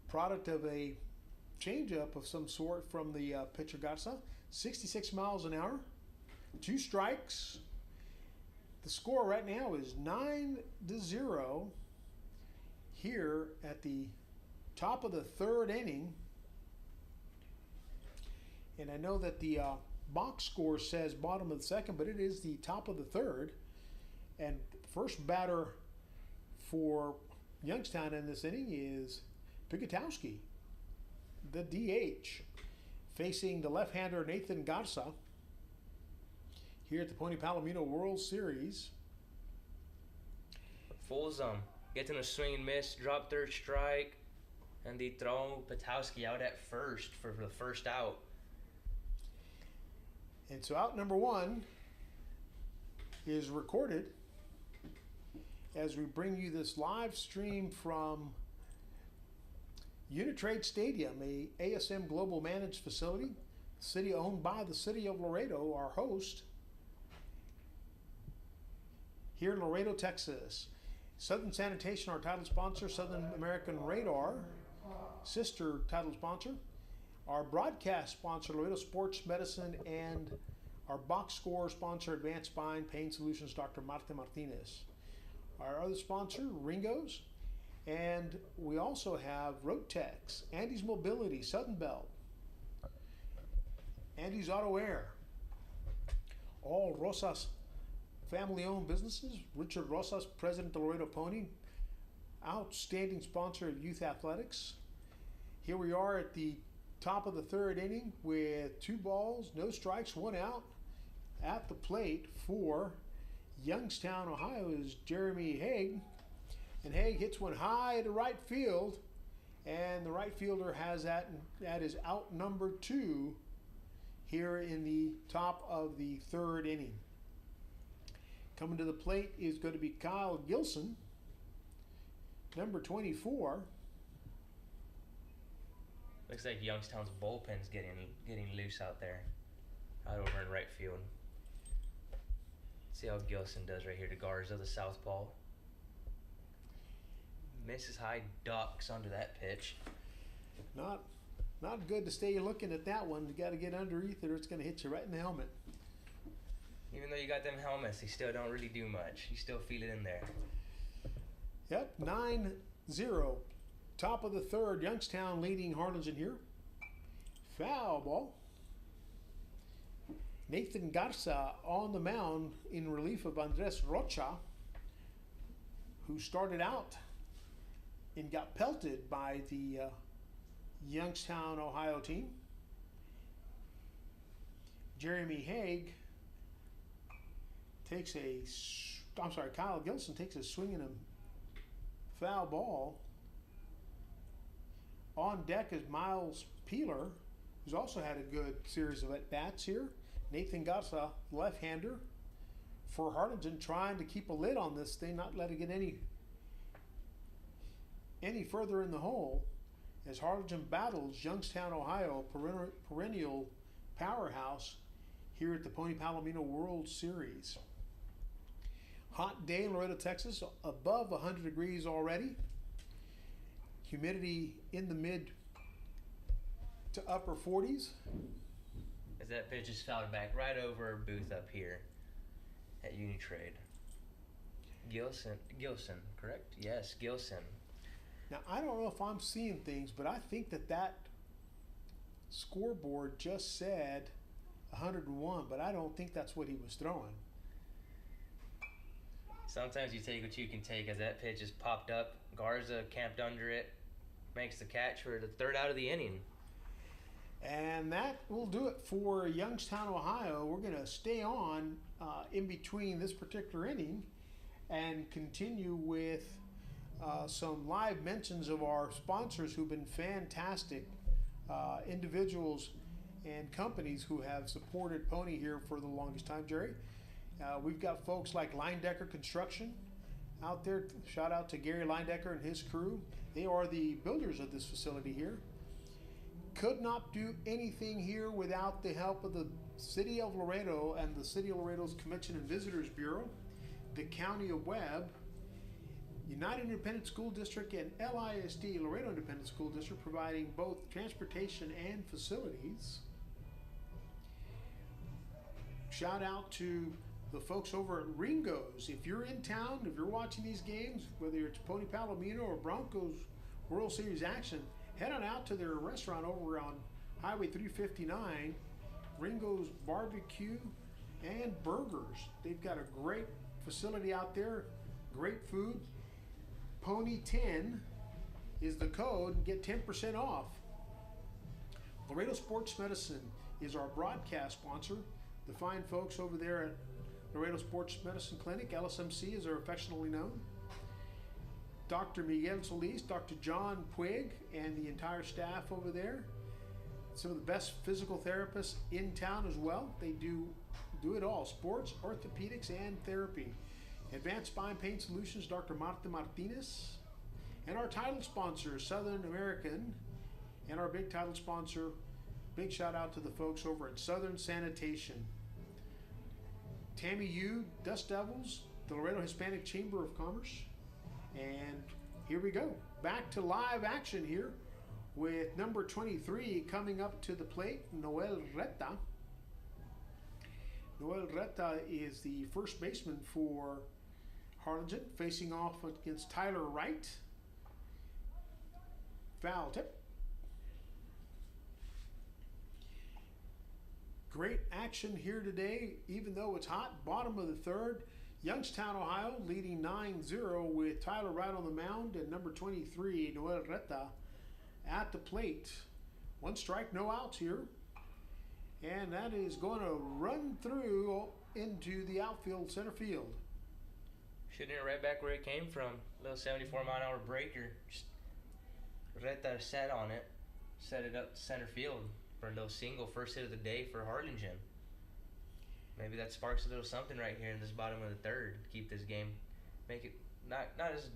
Product of a changeup of some sort from the pitcher Garza. 66 miles an hour, 2 strikes. The score right now is 9-0 here at the top of the third inning. And I know that the box score says bottom of the second, but it is the top of the third. And first batter for Youngstown in this inning is Pikatowski, the DH, facing the left-hander Nathan Garza here at the Pony Palomino World Series. Fools him. Gets in a swing and miss, drop third strike, and they throw Pikatowski out at first for the first out. And so out number 1 is recorded as we bring you this live stream from Unitrade Stadium, a ASM Global managed facility, city owned by the city of Laredo, our host, here in Laredo, Texas. Southern Sanitation, our title sponsor, Southern American Radar, sister title sponsor. Our broadcast sponsor, Laredo Sports Medicine, and our box score sponsor, Advanced Spine Pain Solutions, Dr. Marta Martinez. Our other sponsor, Ringo's. And we also have Rotex, Andy's Mobility, Sudden Belt, Andy's Auto Air, all Rosas family-owned businesses. Richard Rosas, president of Laredo Pony, outstanding sponsor of youth athletics. Here we are at the top of the third inning with 2 balls, no strikes, 1 out. At the plate for Youngstown, Ohio is Jeremy Haig. And Haig hits one high to right field, and the right fielder has that is out number 2 here in the top of the third inning. Coming to the plate is going to be Kyle Gilson, number 24. Looks like Youngstown's bullpen's getting loose out there, out over in right field. See how Gilson does right here to Garza, the southpaw. Misses high, ducks onto that pitch. Not good to stay looking at that one. You got to get underneath it or it's going to hit you right in the helmet. Even though you got them helmets, they still don't really do much. You still feel it in there. Yep, 9-0. Top of the third, Youngstown leading Harlingen here. Foul ball. Nathan Garza on the mound in relief of Andres Rocha, who started out and got pelted by the Youngstown, Ohio team. Jeremy Haig takes Kyle Gilson takes a swing and a foul ball. On deck is Miles Peeler, who's also had a good series of at-bats here. Nathan Garza, left-hander for Harlingen, trying to keep a lid on this thing, not let it get any further in the hole as Harlingen battles Youngstown, Ohio, perennial powerhouse here at the Pony Palomino World Series. Hot day in Laredo, Texas, above 100 degrees already. Humidity in the mid to upper 40s. As that pitch is fouled back right over our booth up here at Unitrade. Gilson, correct? Yes, Gilson. Now, I don't know if I'm seeing things, but I think that scoreboard just said 101, but I don't think that's what he was throwing. Sometimes you take what you can take. As that pitch is popped up, Garza camped under it, makes the catch for the third out of the inning. And that will do it for Youngstown, Ohio. We're going to stay on in between this particular inning and continue with some live mentions of our sponsors who've been fantastic individuals and companies who have supported Pony here for the longest time, Jerry. We've got folks like Leindecker Construction out there. Shout out to Gary Leindecker and his crew. They are the builders of this facility here. Could not do anything here without the help of the City of Laredo and the City of Laredo's Convention and Visitors Bureau, the County of Webb, United Independent School District, and LISD, Laredo Independent School District, providing both transportation and facilities. Shout out to the folks over at Ringo's. If you're in town, if you're watching these games, whether it's Pony Palomino or Broncos World Series action, head on out to their restaurant over on Highway 359, Ringo's Barbecue and Burgers. They've got a great facility out there, great food. Pony 10 is the code, get 10% off. Laredo Sports Medicine is our broadcast sponsor. The fine folks over there at Laredo Sports Medicine Clinic, LSMC as they're affectionately known. Dr. Miguel Solis, Dr. John Puig, and the entire staff over there. Some of the best physical therapists in town as well. They do it all, sports, orthopedics, and therapy. Advanced Spine Pain Solutions, Dr. Marta Martinez. And our title sponsor, Southern American, and our big title sponsor, big shout out to the folks over at Southern Sanitation. Tammy Yu, Dust Devils, the Laredo Hispanic Chamber of Commerce. And here we go. Back to live action here with number 23 coming up to the plate, Noel Reta. Noel Reta is the first baseman for Harlingen, facing off against Tyler Wright. Foul tip. Great action here today, even though it's hot. Bottom of the third. Youngstown, Ohio, leading 9-0 with Tyler Wright on the mound and number 23, Noel Reta, at the plate. One strike, no outs here. And that is going to run through into the outfield center field. Shooting it right back where it came from. Little 74-mile-an-hour breaker. Just Reta sat on it, set it up to center field for a little single, first hit of the day for Harlingen. Maybe that sparks a little something right here in this bottom of the third. Keep this game, make it not as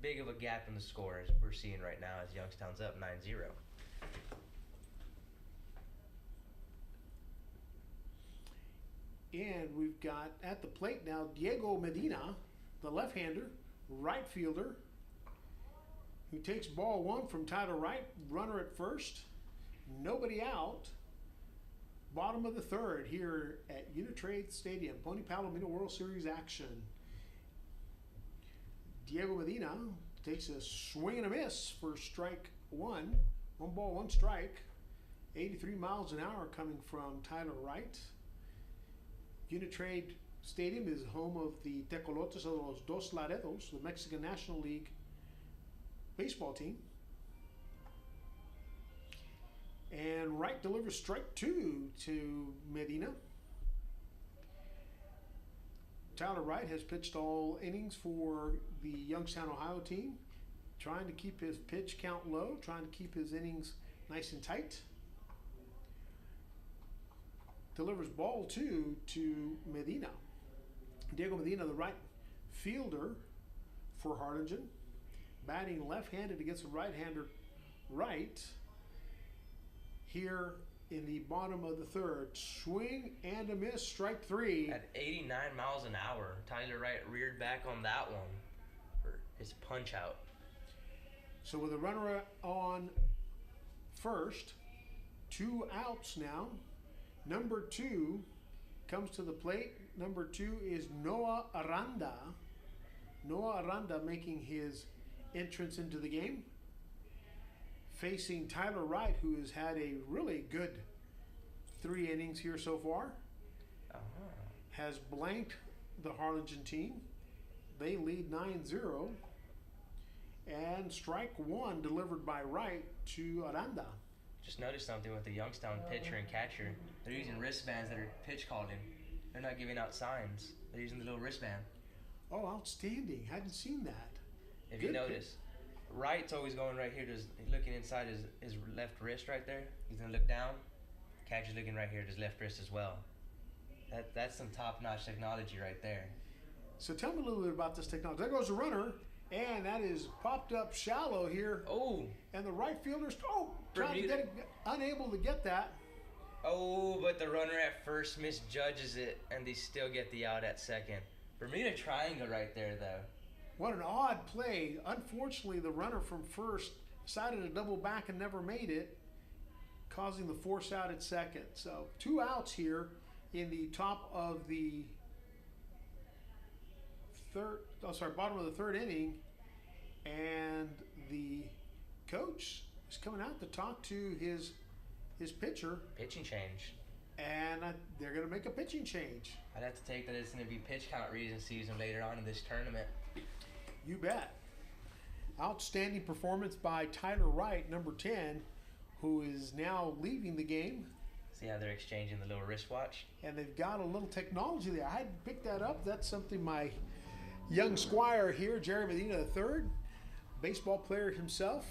big of a gap in the score as we're seeing right now as Youngstown's up 9-0. And we've got at the plate now Diego Medina, the left-hander, right fielder, who takes ball one from Tyler Wright, runner at first, nobody out. Bottom of the third here at Unitrade Stadium, Pony Palomino World Series action. Diego Medina takes a swing and a miss for strike one. One ball, one strike. 83 miles an hour coming from Tyler Wright. Unitrade Stadium is home of the Tecolotes of los Dos Laredos, the Mexican National League baseball team. And Wright delivers strike two to Medina. Tyler Wright has pitched all innings for the Youngstown, Ohio team, trying to keep his pitch count low, trying to keep his innings nice and tight. Delivers ball two to Medina. Diego Medina, the right fielder for Harlingen, batting left-handed against a right-hander Wright. Here in the bottom of the third, swing and a miss, strike three. At 89 miles an hour, Tyler Wright reared back on that one for his punch out. So with a runner on first, two outs now. Number two comes to the plate. Number two is Noah Aranda. Noah Aranda making his entrance into the game, facing Tyler Wright, who has had a really good 3 innings here so far. Has blanked the Harlingen team. They lead 9-0. And strike one delivered by Wright to Aranda. Just noticed something with the Youngstown pitcher and catcher. They're using wristbands that are pitch calling. They're not giving out signs. They're using the little wristband. Oh, outstanding. Hadn't seen that. If Good you notice, Wright's always going right here, just looking inside his left wrist right there. He's going to look down. Catcher's looking right here at his left wrist as well. That's some top-notch technology right there. So tell me a little bit about this technology. There goes the runner, and that is popped up shallow here. Oh, And the right fielder's trying to Bermuda. get it, unable to get that. oh, but the runner at first misjudges it, and they still get the out at second. Bermuda triangle right there, though. What an odd play. Unfortunately, the runner from first decided to double back and never made it, causing the force out at second. So 2 outs here in the top of the bottom of the third inning, and the coach is coming out to talk to his pitcher, Pitching change. and they're going to make a pitching change. I'd have to take that it's going to be pitch count reason season later on in this tournament. You bet. Outstanding performance by Tyler Wright, number 10, who is now leaving the game. See how they're exchanging the little wristwatch? And they've got a little technology there. I hadn't picked that up. That's something my young squire here, Jerry Medina III, baseball player himself,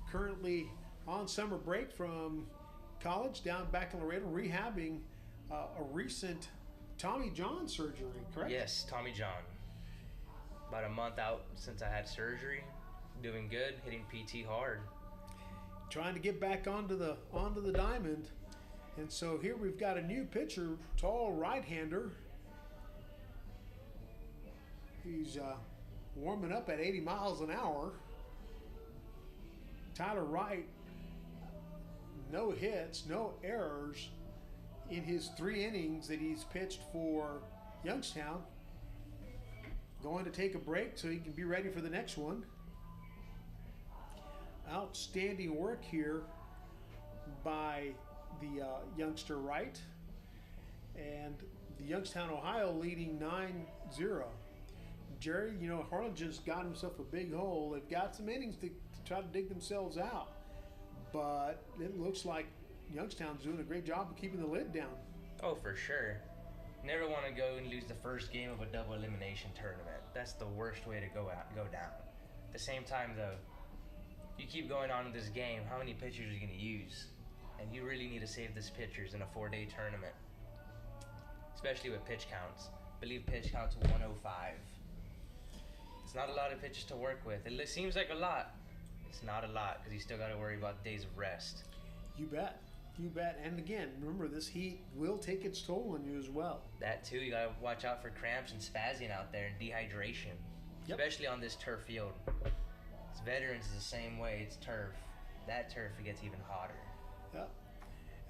currently on summer break from college down back in Laredo, rehabbing a recent Tommy John surgery, correct? Yes, Tommy John. About a month out since I had surgery. Doing good, hitting PT hard. Trying to get back onto the diamond. And so here we've got a new pitcher, tall right-hander. He's warming up at 80 miles an hour. Tyler Wright, no hits, no errors in his 3 innings that he's pitched for Youngstown. Going to take a break so he can be ready for the next one. Outstanding work here by the youngster Wright. And the Youngstown, Ohio leading 9-0. Jerry, Harlingen's got himself a big hole. They've got some innings to try to dig themselves out. But it looks like Youngstown's doing a great job of keeping the lid down. Oh, for sure. Never want to go and lose the first game of a double elimination tournament. That's the worst way to go down. At the same time, though, you keep going on in this game, how many pitchers are you going to use? And you really need to save these pitchers in a 4-day tournament, especially with pitch counts. I believe pitch counts 105. It's not a lot of pitches to work with. It seems like a lot. It's not a lot because you still got to worry about days of rest. You bet. You bet. And again, remember, this heat will take its toll on you as well. That too, you got to watch out for cramps and spazzing out there and dehydration, especially on this turf field. It's veterans is the same way. It's turf. That turf, it gets even hotter. Yep.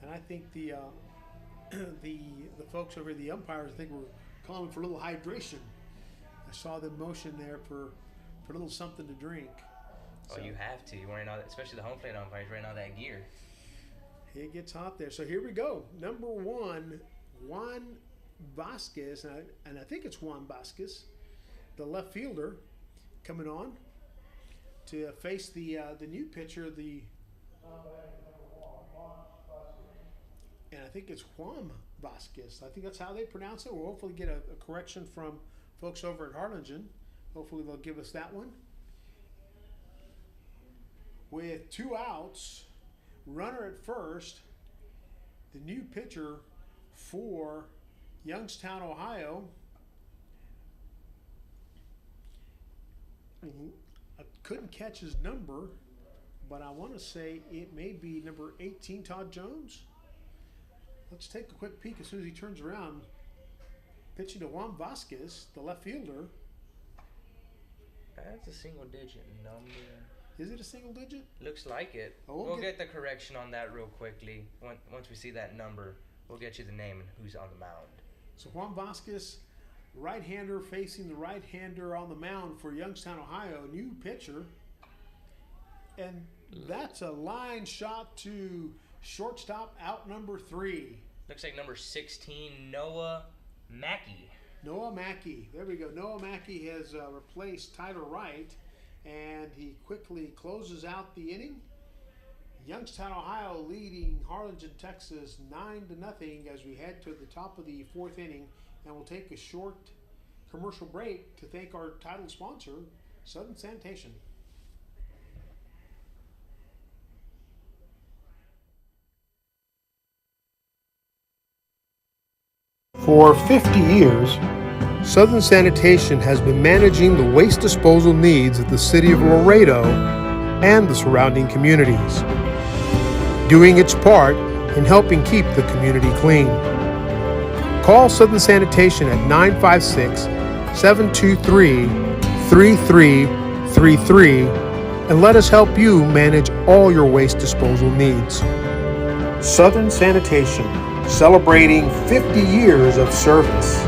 And I think the folks over the umpires, I think, were calling for a little hydration. I saw them motion there for a little something to drink. Oh, so, you have to. You're wearing all that, especially the home plate umpires, wearing all that gear. It gets hot there. So here we go. Number 1, Juan Vasquez, and I think it's Juan Vasquez, the left fielder, coming on to face the new pitcher, and I think it's Juan Vasquez. I think that's how they pronounce it. We'll hopefully get a correction from folks over at Harlingen. Hopefully they'll give us that one. With 2 outs, runner at first, the new pitcher for Youngstown, Ohio. I couldn't catch his number, but I want to say it may be number 18, Todd Jones. Let's take a quick peek as soon as he turns around. Pitching to Juan Vasquez, the left fielder. That's a single-digit number. Is it a single digit? Looks like it. Oh, we'll get the correction on that real quickly. Once we see that number, we'll get you the name and who's on the mound. So Juan Vasquez, right-hander facing the right-hander on the mound for Youngstown, Ohio, new pitcher. And that's a line shot to shortstop, out number 3. Looks like number 16, Noah Mackey. Noah Mackey. There we go. Noah Mackey has replaced Tyler Wright, and he quickly closes out the inning. Youngstown, Ohio leading Harlingen, Texas 9-0 as we head to the top of the fourth inning, and we'll take a short commercial break to thank our title sponsor, Southern Sanitation. For 50 years, Southern Sanitation has been managing the waste disposal needs of the city of Laredo and the surrounding communities, doing its part in helping keep the community clean. Call Southern Sanitation at 956-723-3333 and let us help you manage all your waste disposal needs. Southern Sanitation, celebrating 50 years of service.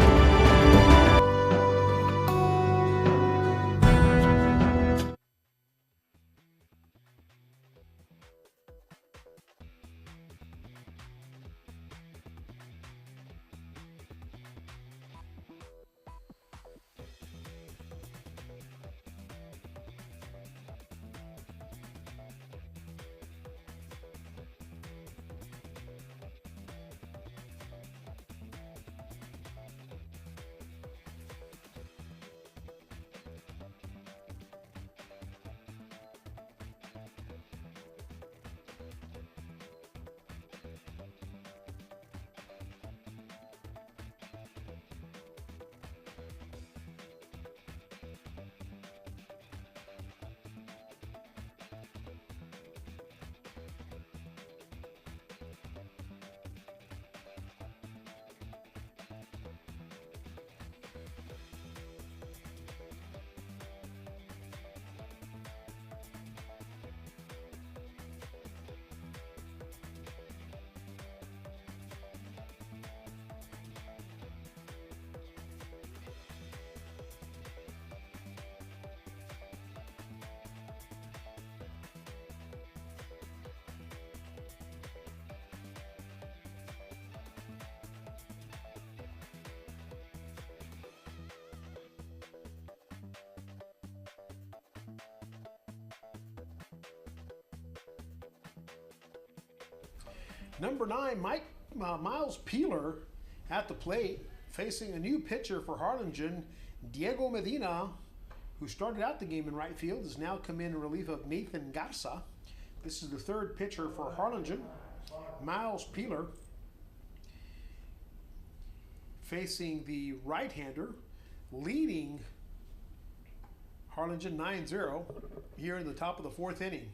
Number 9, Miles Peeler at the plate, facing a new pitcher for Harlingen, Diego Medina, who started out the game in right field, has now come in relief of Nathan Garza. This is the third pitcher for Harlingen, Miles Peeler, facing the right-hander, leading Harlingen 9-0 here in the top of the fourth inning.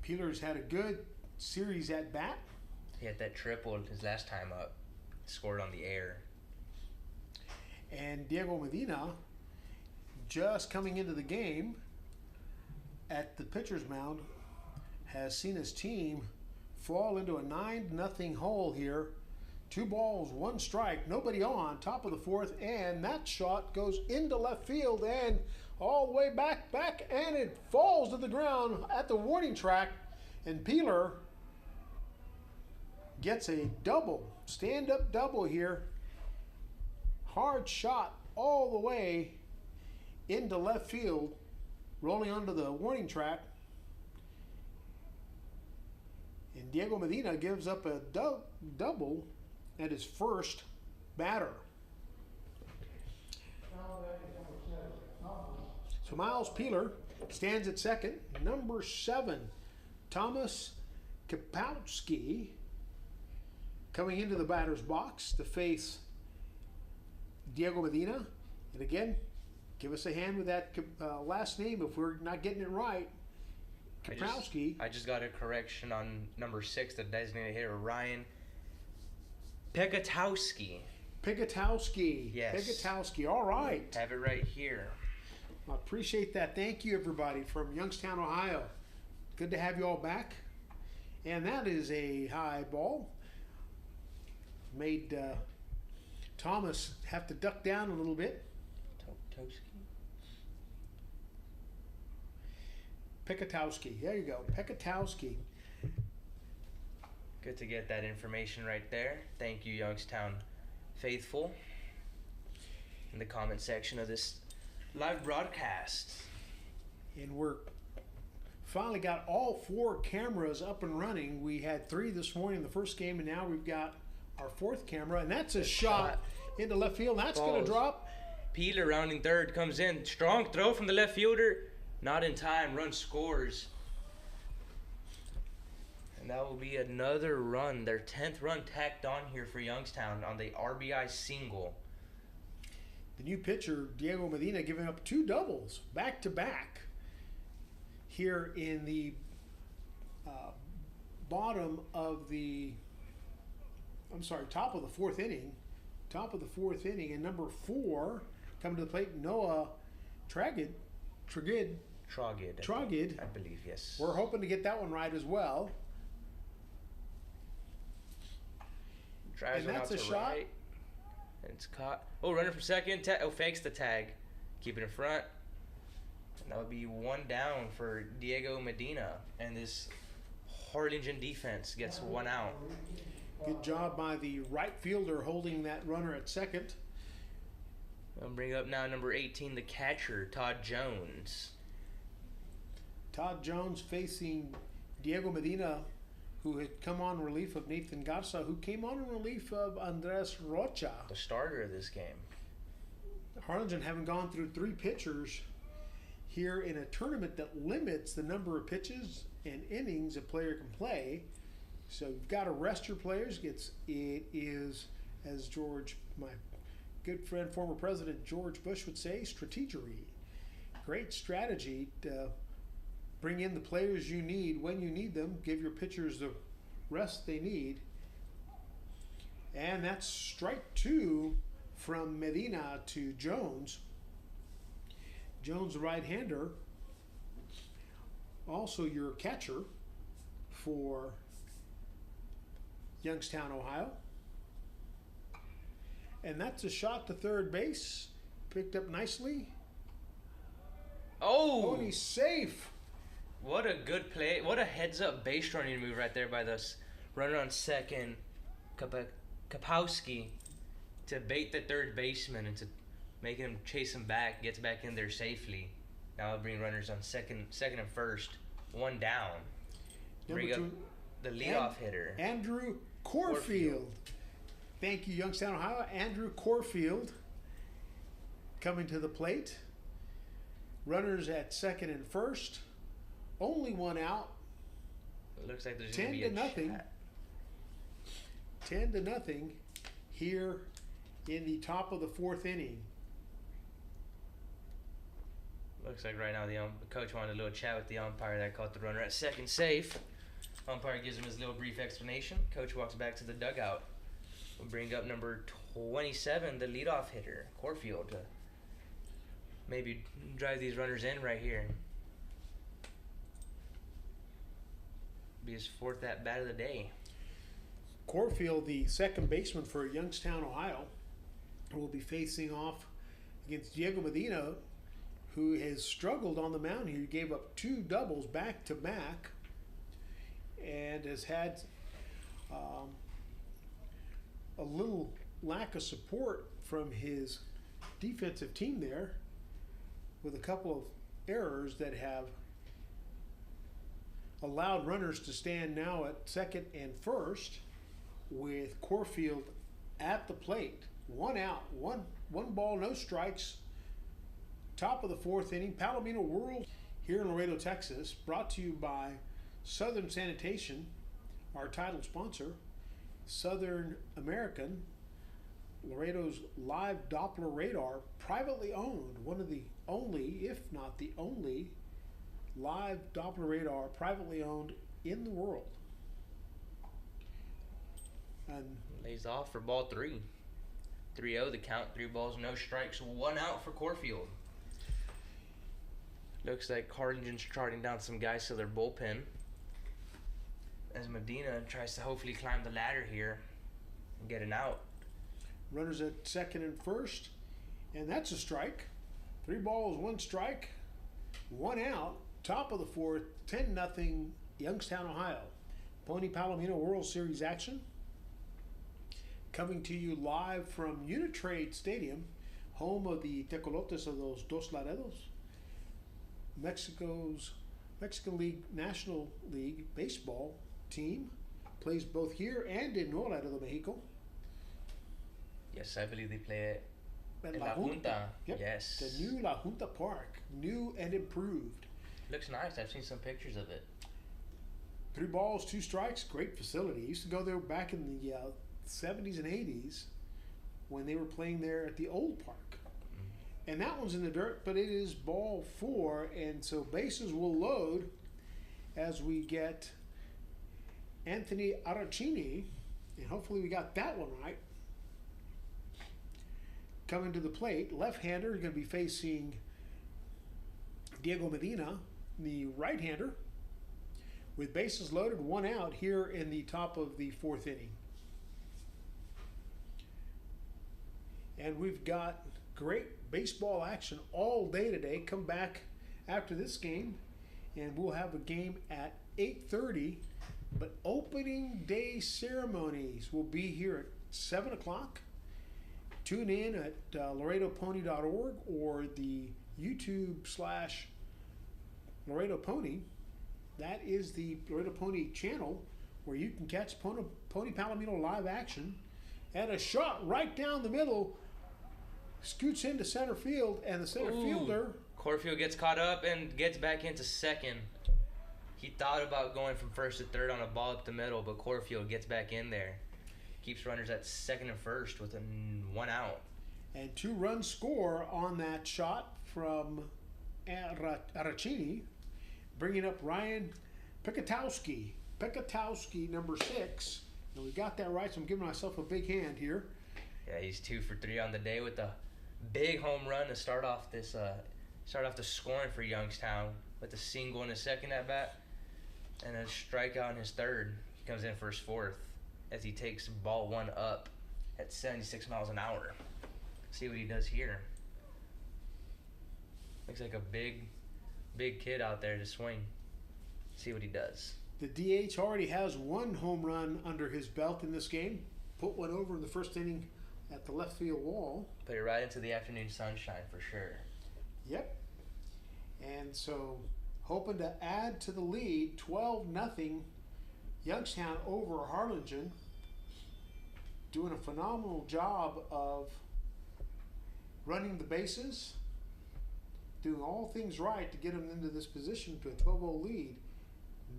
Peeler's had a good series at bat. He had that triple his last time up. Scored on the air. And Diego Medina, just coming into the game at the pitcher's mound, has seen his team fall into a 9-0 hole here. 2 balls, 1 strike, nobody on, top of the fourth, and that shot goes into left field and all the way back, and it falls to the ground at the warning track, and Peeler gets a double, stand-up double here. Hard shot all the way into left field, rolling onto the warning track. And Diego Medina gives up a double at his first batter. So Miles Peeler stands at second. Number 7, Thomas Kapowski, coming into the batter's box to face Diego Medina. And again, give us a hand with that last name if we're not getting it right. Kapowski. I just got a correction on number 6, the designated hitter, Ryan Pegatowski. Pegatowski. Yes. Pegatowski. All right. Have it right here. I appreciate that. Thank you, everybody, from Youngstown, Ohio. Good to have you all back. And that is a high ball. Made Thomas have to duck down a little bit. Pegatowski. There you go. Pegatowski. Good to get that information right there. Thank you, Youngstown faithful, in the comment section of this live broadcast. And we're finally got all 4 cameras up and running. We had 3 this morning in the first game, and now we've got our 4th camera, and that's a shot into left field. That's going to drop. Peeler rounding third comes in. Strong throw from the left fielder. Not in time. Run scores. And that will be another run. Their 10th run tacked on here for Youngstown on the RBI single. The new pitcher, Diego Medina, giving up 2 doubles back-to-back here in the top of the 4th inning. Top of the 4th inning. And number 4, coming to the plate, Noah Tragid, I believe, yes. We're hoping to get that one right as well. Drives and one that's out a to shot. right. And it's caught. Oh, runner from second. Fakes the tag. Keep it in front. And that would be 1 down for Diego Medina. And this Harlingen defense gets 1 out. Good job by the right fielder holding that runner at second. I'll bring up now number 18, the catcher, Todd Jones. Todd Jones facing Diego Medina, who had come on relief of Nathan Garza, who came on in relief of Andres Rocha. The starter of this game. Harlingen having gone through 3 pitchers here in a tournament that limits the number of pitches and innings a player can play. So you've got to rest your players. It is, as George, my good friend, former President George Bush would say, strategery. Great strategy to bring in the players you need when you need them. Give your pitchers the rest they need. And that's strike 2 from Medina to Jones. Jones, the right-hander, also your catcher for Youngstown, Ohio. And that's a shot to third base. Picked up nicely. Oh! And he's safe. What a good play. What a heads-up base running move right there by this runner on second, Kapowski, to bait the third baseman and to make him chase him back, gets back in there safely. Now I'll bring runners on second and first. 1 down. Bring up the leadoff hitter, Andrew Corfield. Thank you, Youngstown, Ohio. Andrew Corfield coming to the plate. Runners at second and first. Only 1 out. It looks like there's 10 going to to be a nothing. chat. 10 to nothing here in the top of the 4th inning. Looks like right now the coach wanted a little chat with the umpire that caught the runner at second safe. Umpire gives him his little brief explanation. Coach walks back to the dugout. We'll bring up number 27, the leadoff hitter, Corfield, to maybe drive these runners in right here. Be his 4th at-bat of the day. Corfield, the second baseman for Youngstown, Ohio, will be facing off against Diego Medina, who has struggled on the mound here. He gave up 2 doubles back-to-back and has had a little lack of support from his defensive team there, with a couple of errors that have allowed runners to stand now at second and first, with Corfield at the plate. 1 out, one ball, no strikes. Top of the 4th inning. Palomino World here in Laredo, Texas, brought to you by Southern Sanitation, our title sponsor. Southern American, Laredo's live Doppler radar, privately owned, one of the only, if not the only, live Doppler radar privately owned in the world. And Lays off for ball 3. 3-0 the count, 3 balls, no strikes, 1 out for Corfield. Looks like Harlingen's charting down some guys to their bullpen, as Medina tries to hopefully climb the ladder here and get an out. runners at second and first, and that's a strike. 3 balls, 1 strike, 1 out. Top of the 4th, 10-0 Youngstown, Ohio. Pony Palomino World Series action. Coming to you live from Unitrade Stadium, home of the Tecolotes of los Dos Laredos, Mexico's Mexican League, National League baseball team. Plays both here and in Nuevo Laredo, Mexico. Yes, I believe they play At in La Junta. Yep. Yes. The new La Junta Park. New and improved. Looks nice. I've seen some pictures of it. 3 balls, 2 strikes. Great facility. I used to go there back in the 70s and 80s when they were playing there at the old park. And that one's in the dirt, but it is ball 4, and so bases will load as we get Anthony Aracchini, and hopefully we got that one right. Coming to the plate, left-hander is going to be facing Diego Medina, the right-hander, with bases loaded, 1 out here in the top of the 4th inning. And we've got great baseball action all day today. Come back after this game, and we'll have a game at 8:30. But opening day ceremonies will be here at 7 o'clock. Tune in at LaredoPony.org or the YouTube/Laredo Pony. That is the Laredo Pony channel where you can catch Pony Palomino live action. And a shot right down the middle. Scoots into center field, and the center fielder. Corfield gets caught up and gets back into second. He thought about going from first to third on a ball up the middle, but Corfield gets back in there. Keeps runners at second and first with 1 out. And 2 runs score on that shot from Aracchini, bringing up Ryan Pekatowski. Pekatowski, number 6. And we got that right, so I'm giving myself a big hand here. Yeah, he's 2 for 3 on the day with a big home run to start off the scoring for Youngstown with a single in his second at bat and a strikeout in his third. He comes in for his 4th as he takes ball 1 up at 76 miles an hour. See what he does here. Looks like a big kid out there to swing. See what he does. The DH already has 1 home run under his belt in this game. Put 1 over in the first inning at the left field wall. Put it right into the afternoon sunshine for sure. Yep. And so hoping to add to the lead, 12-0 Youngstown over Harlingen. Doing a phenomenal job of running the bases, doing all things right to get them into this position to a 12-0 lead.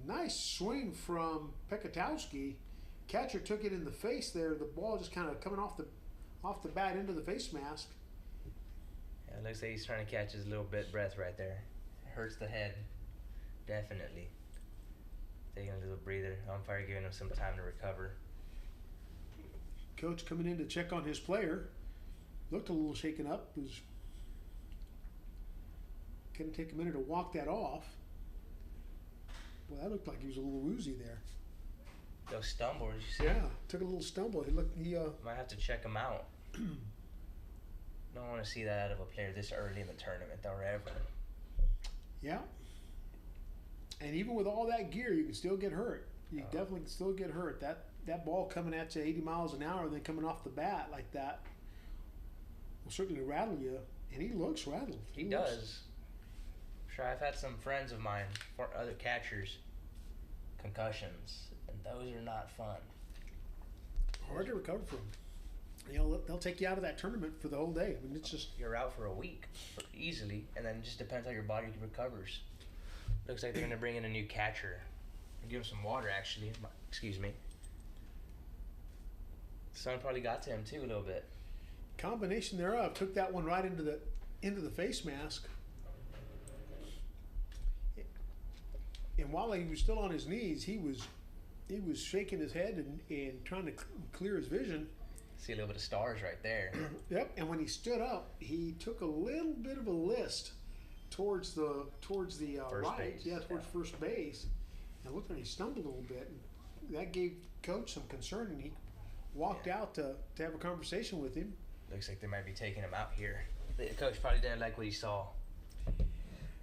Nice swing from Pekatowski. Catcher took it in the face there. The ball just kind of coming off the bat into the face mask. Yeah, it looks like he's trying to catch his little bit breath right there. It hurts the head, definitely. Taking a little breather. Umpire giving him some time to recover. Coach coming in to check on his player. Looked a little shaken up. Was going to take a minute to walk that off. Well, that looked like he was a little woozy there. They'll stumble, did you see? Yeah, took a little stumble. He might have to check him out. Don't want to see that out of a player this early in the tournament or ever. Yeah. And even with all that gear, you can still get hurt. You definitely can still get hurt. That ball coming at you 80 miles an hour and then coming off the bat like that will certainly rattle you. And he looks rattled. He does. Sure, I've had some friends of mine, other catchers, concussions, and those are not fun. Hard to recover from. They'll take you out of that tournament for the whole day. I mean, it's just you're out for a week easily, and then it just depends how your body recovers. Looks like they're going to bring in a new catcher. Give him some water, actually. Excuse me. The sun probably got to him too a little bit. Combination thereof took that one right into the face mask. And while he was still on his knees, he was shaking his head and trying to clear his vision. See a little bit of stars right there. Yep. And when he stood up, he took a little bit of a list towards the right, base. Yeah, towards first base, and looked like he stumbled a little bit. And that gave Coach some concern, and he walked out to have a conversation with him. Looks like they might be taking him out here. The coach probably didn't like what he saw.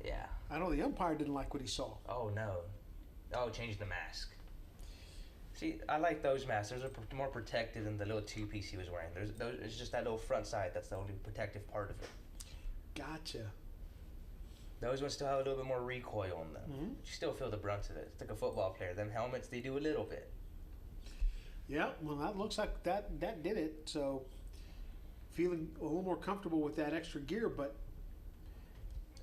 Yeah. I know the umpire didn't like what he saw. Oh no. Oh, change the mask. See, I like those masks. Those are more protective than the little two-piece he was wearing. It's just that little front side that's the only protective part of it. Gotcha. Those ones still have a little bit more recoil on them. Mm-hmm. But you still feel the brunt of it. It's like a football player. Them helmets, they do a little bit. Yeah, well, that looks like that did it. So feeling a little more comfortable with that extra gear, but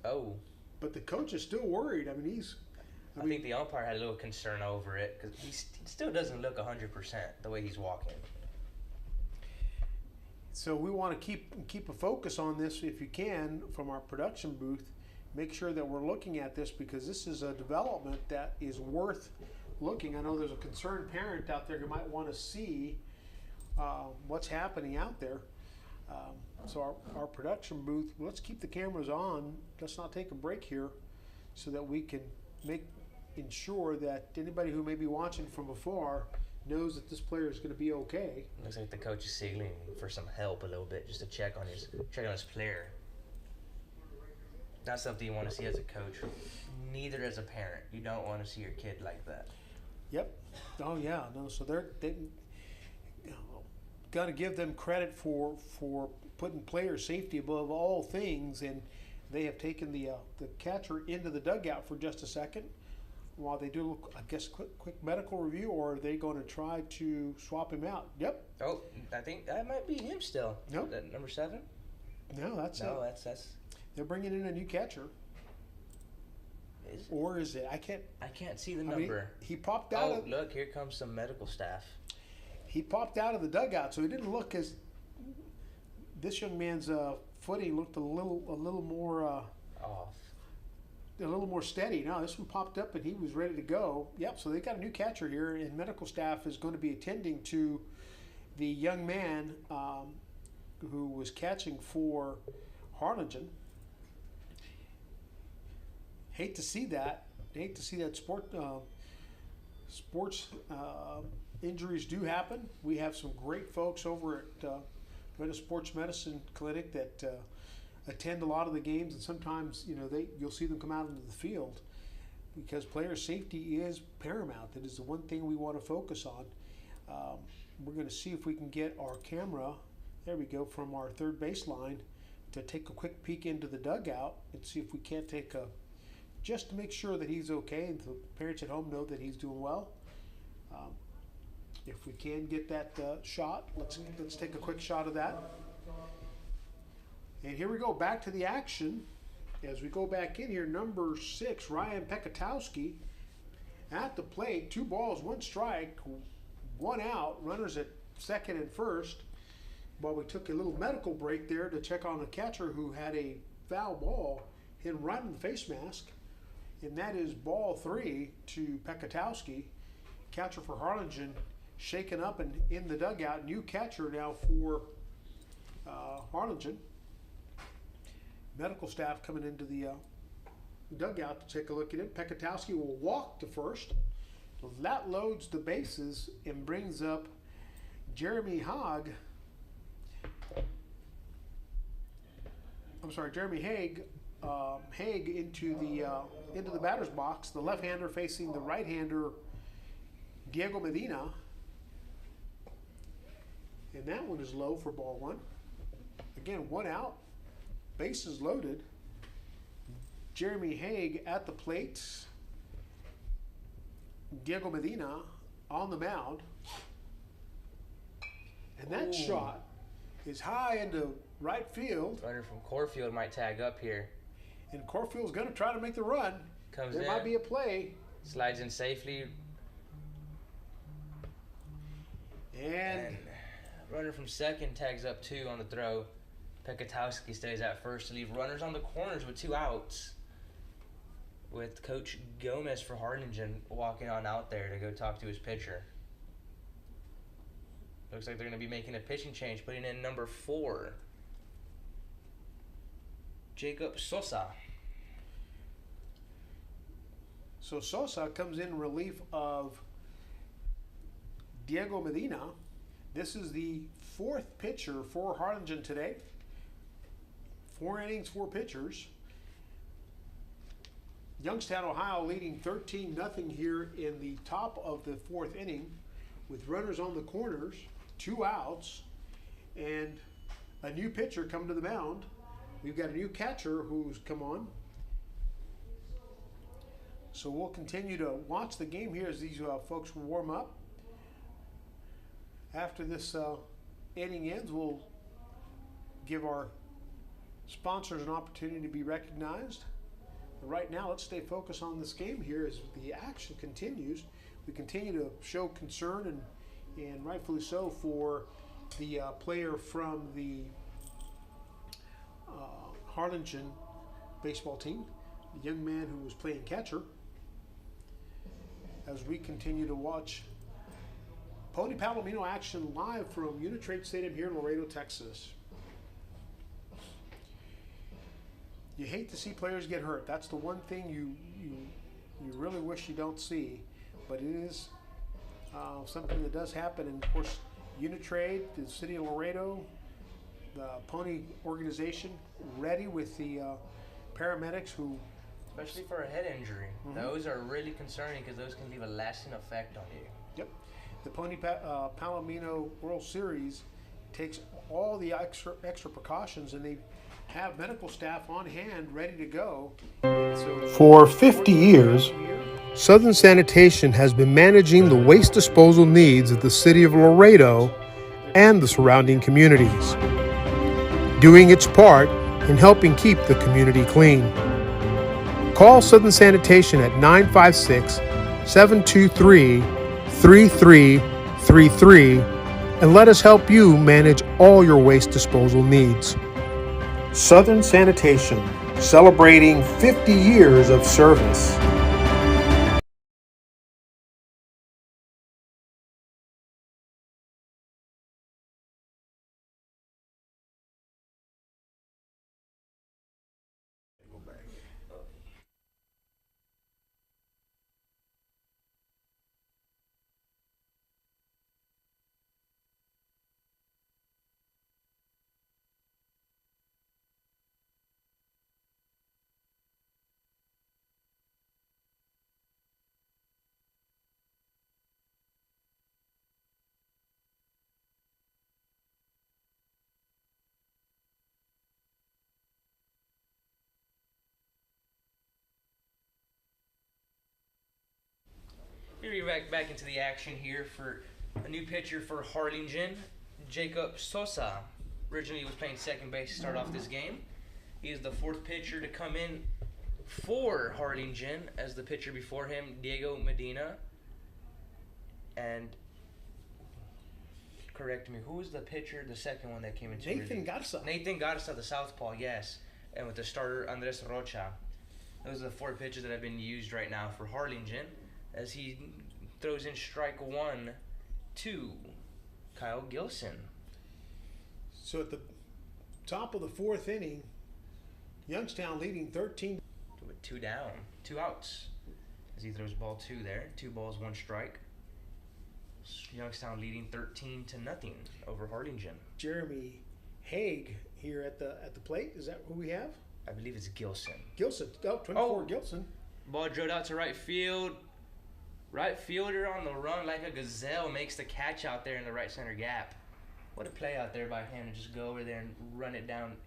the coach is still worried. I mean, I think the umpire had a little concern over it because he still doesn't look 100% the way he's walking. So we want to keep a focus on this if you can from our production booth. Make sure that we're looking at this because this is a development that is worth looking. I know there's a concerned parent out there who might want to see what's happening out there. So our production booth, let's keep the cameras on. Let's not take a break here so that we can ensure that anybody who may be watching from afar knows that this player is going to be okay. Looks like the coach is signaling for some help a little bit just to check on his player. Not something you want to see as a coach, neither as a parent. You don't want to see your kid like that. Yep. Oh yeah. No. So they got to give them credit for putting player safety above all things, and they have taken the catcher into the dugout for just a second while they do, I guess, quick medical review, or are they going to try to swap him out? Yep. Oh, I think that might be him still. Nope. That number 7? No, that's that's. They're bringing in a new catcher. Is it? Or is it? I can't see the number. He popped out. Oh, look! Here comes some medical staff. He popped out of the dugout, so he didn't look as. This young man's footing looked a little more Off. A little more steady. No, this one popped up and he was ready to go. Yep. So they got a new catcher here, and medical staff is going to be attending to the young man who was catching for Harlingen. Hate to see that. Sports injuries do happen. We have some great folks over at a sports medicine clinic that attend a lot of the games, and sometimes you'll see them come out into the field because player safety is paramount. That is the one thing we want to focus on. We're going to see if we can get our camera. There we go, from our third baseline to take a quick peek into the dugout and see if we can't take just to make sure that he's okay and the parents at home know that he's doing well. If we can get that shot, let's take a quick shot of that. And here we go, back to the action. As we go back in here, number 6, Ryan Pekatowski at the plate. 2 balls, 1 strike, 1 out. Runners at second and first. While we took a little medical break there to check on the catcher who had a foul ball hit him right in the face mask. And that is ball 3 to Pekatowski. Catcher for Harlingen shaken up and in the dugout. New catcher now for Harlingen. Medical staff coming into the dugout to take a look at it. Pekatowski will walk to first. That loads the bases and brings up Jeremy Haig into the batter's box. The left-hander facing the right-hander Diego Medina. And that one is low for ball 1. Again, 1 out. Bases loaded. Jeremy Haig at the plate. Diego Medina on the mound. And that shot is high into right field. Runner from Corfield might tag up here. And Corfield's going to try to make the run. There might be a play. Slides in safely. And runner from second tags up 2 on the throw. Pekatowski stays at first to leave runners on the corners with 2 outs. With Coach Gomez for Harlingen walking on out there to go talk to his pitcher. Looks like they're going to be making a pitching change, putting in number 4, Jacob Sosa. So Sosa comes in relief of Diego Medina. This is the 4th pitcher for Harlingen today. 4 innings, 4 pitchers. Youngstown, Ohio leading 13-0 here in the top of the 4th inning with runners on the corners, 2 outs, and a new pitcher coming to the mound. We've got a new catcher who's come on. So we'll continue to watch the game here as these folks warm up. After this inning ends, we'll give our sponsors an opportunity to be recognized. But right now, let's stay focused on this game here as the action continues. We continue to show concern, and rightfully so, for the player from the Harlingen baseball team, the young man who was playing catcher, as we continue to watch Pony Palomino action live from Unitrade Stadium here in Laredo, Texas. You hate to see players get hurt. That's the one thing you really wish you don't see, but it is something that does happen. And of course, Unitrade, the city of Laredo, the Pony organization, ready with the paramedics who. Especially for a head injury. Those are really concerning because those can leave a lasting effect on you. Yep. The Pony Palomino World Series takes all the extra precautions, and they have medical staff on hand ready to go. For 50 years, Southern Sanitation has been managing the waste disposal needs of the city of Laredo and the surrounding communities, doing its part in helping keep the community clean. Call Southern Sanitation at 956-723-3333 and let us help you manage all your waste disposal needs. Southern Sanitation, celebrating 50 years of service. Here we're back into the action here for a new pitcher for Harlingen, Jacob Sosa. Originally was playing second base to start off this game. He is the fourth pitcher to come in for Harlingen, as the pitcher before him, Diego Medina. And correct me, who was the pitcher, the second one that came into Nathan Garza. Nathan Garza, the southpaw, yes. And with the starter, Andres Rocha. Those are the four pitches that have been used right now for Harlingen, as he throws in strike one to Kyle Gilson. So at the top of the fourth inning, Youngstown leading 13. With two down, two outs, as he throws ball two there. 2 balls, 1 strike. Youngstown leading 13-0 over Harlingen. Jeremy Haig here at the plate. Is that who we have? I believe it's Gilson. Gilson. Oh, 24 Gilson. Ball drilled out to right field. Right fielder on the run like a gazelle makes the catch out there in the right center gap. What a play out there by him to just go over there and run it down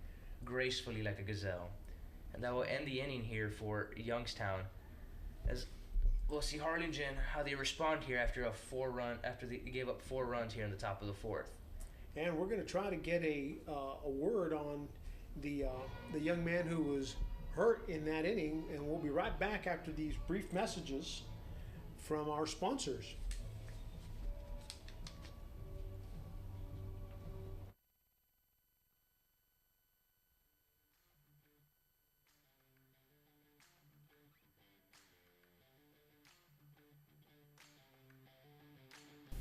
gracefully like a gazelle. And that will end the inning here for Youngstown, as we'll see Harlingen how they respond here after they gave up 4 runs here in the top of the fourth. And we're going to try to get a word on the young man who was hurt in that inning, and we'll be right back after these brief messages from our sponsors.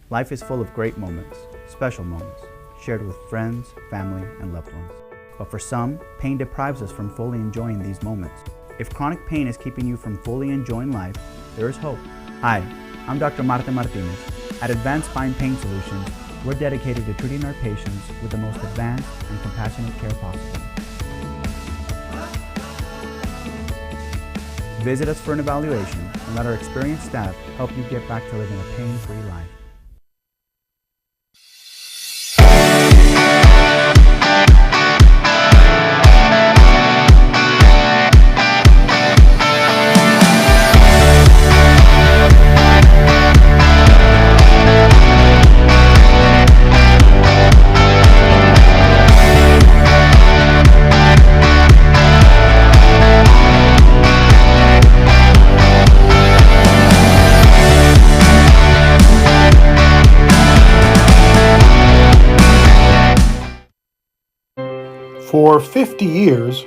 Life is full of great moments, special moments, shared with friends, family, and loved ones. But for some, pain deprives us from fully enjoying these moments. If chronic pain is keeping you from fully enjoying life, there is hope. Hi, I'm Dr. Marta Martinez. At Advanced Spine Pain Solutions, we're dedicated to treating our patients with the most advanced and compassionate care possible. Visit us for an evaluation and let our experienced staff help you get back to living a pain-free life. For 50 years,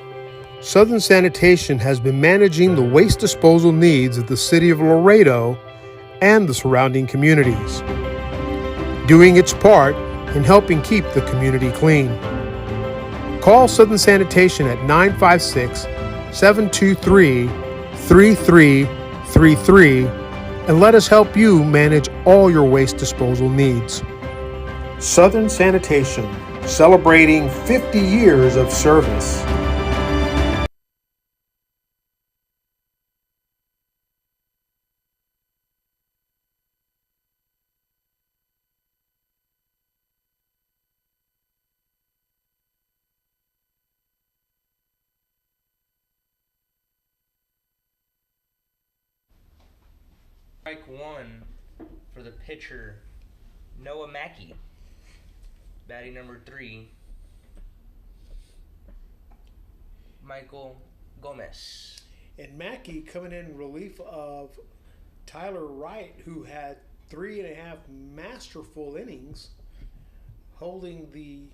Southern Sanitation has been managing the waste disposal needs of the city of Laredo and the surrounding communities, doing its part in helping keep the community clean. Call Southern Sanitation at 956-723-3333 and let us help you manage all your waste disposal needs. Southern Sanitation, celebrating 50 years of service. Strike one for the pitcher, Noah Mackey. Batting number 3, Michael Gomez. And Mackey coming in relief of Tyler Wright, who had 3.5 masterful innings, holding the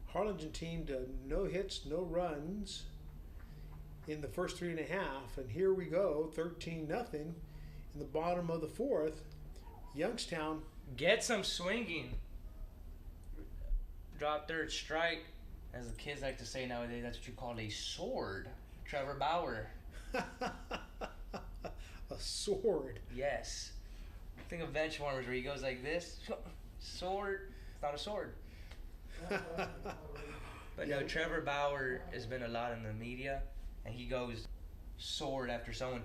Harlingen team to no hits, no runs in the first 3.5. And here we go, 13-0 in the bottom of the fourth. Youngstown Get some swinging. Drop third strike. As the kids like to say nowadays, that's what you call a sword. Trevor Bauer. a sword. Yes. Think of Benchwarmers where he goes like this. Sword. It's not a sword. But no, Trevor Bauer has been a lot in the media, and he goes sword after someone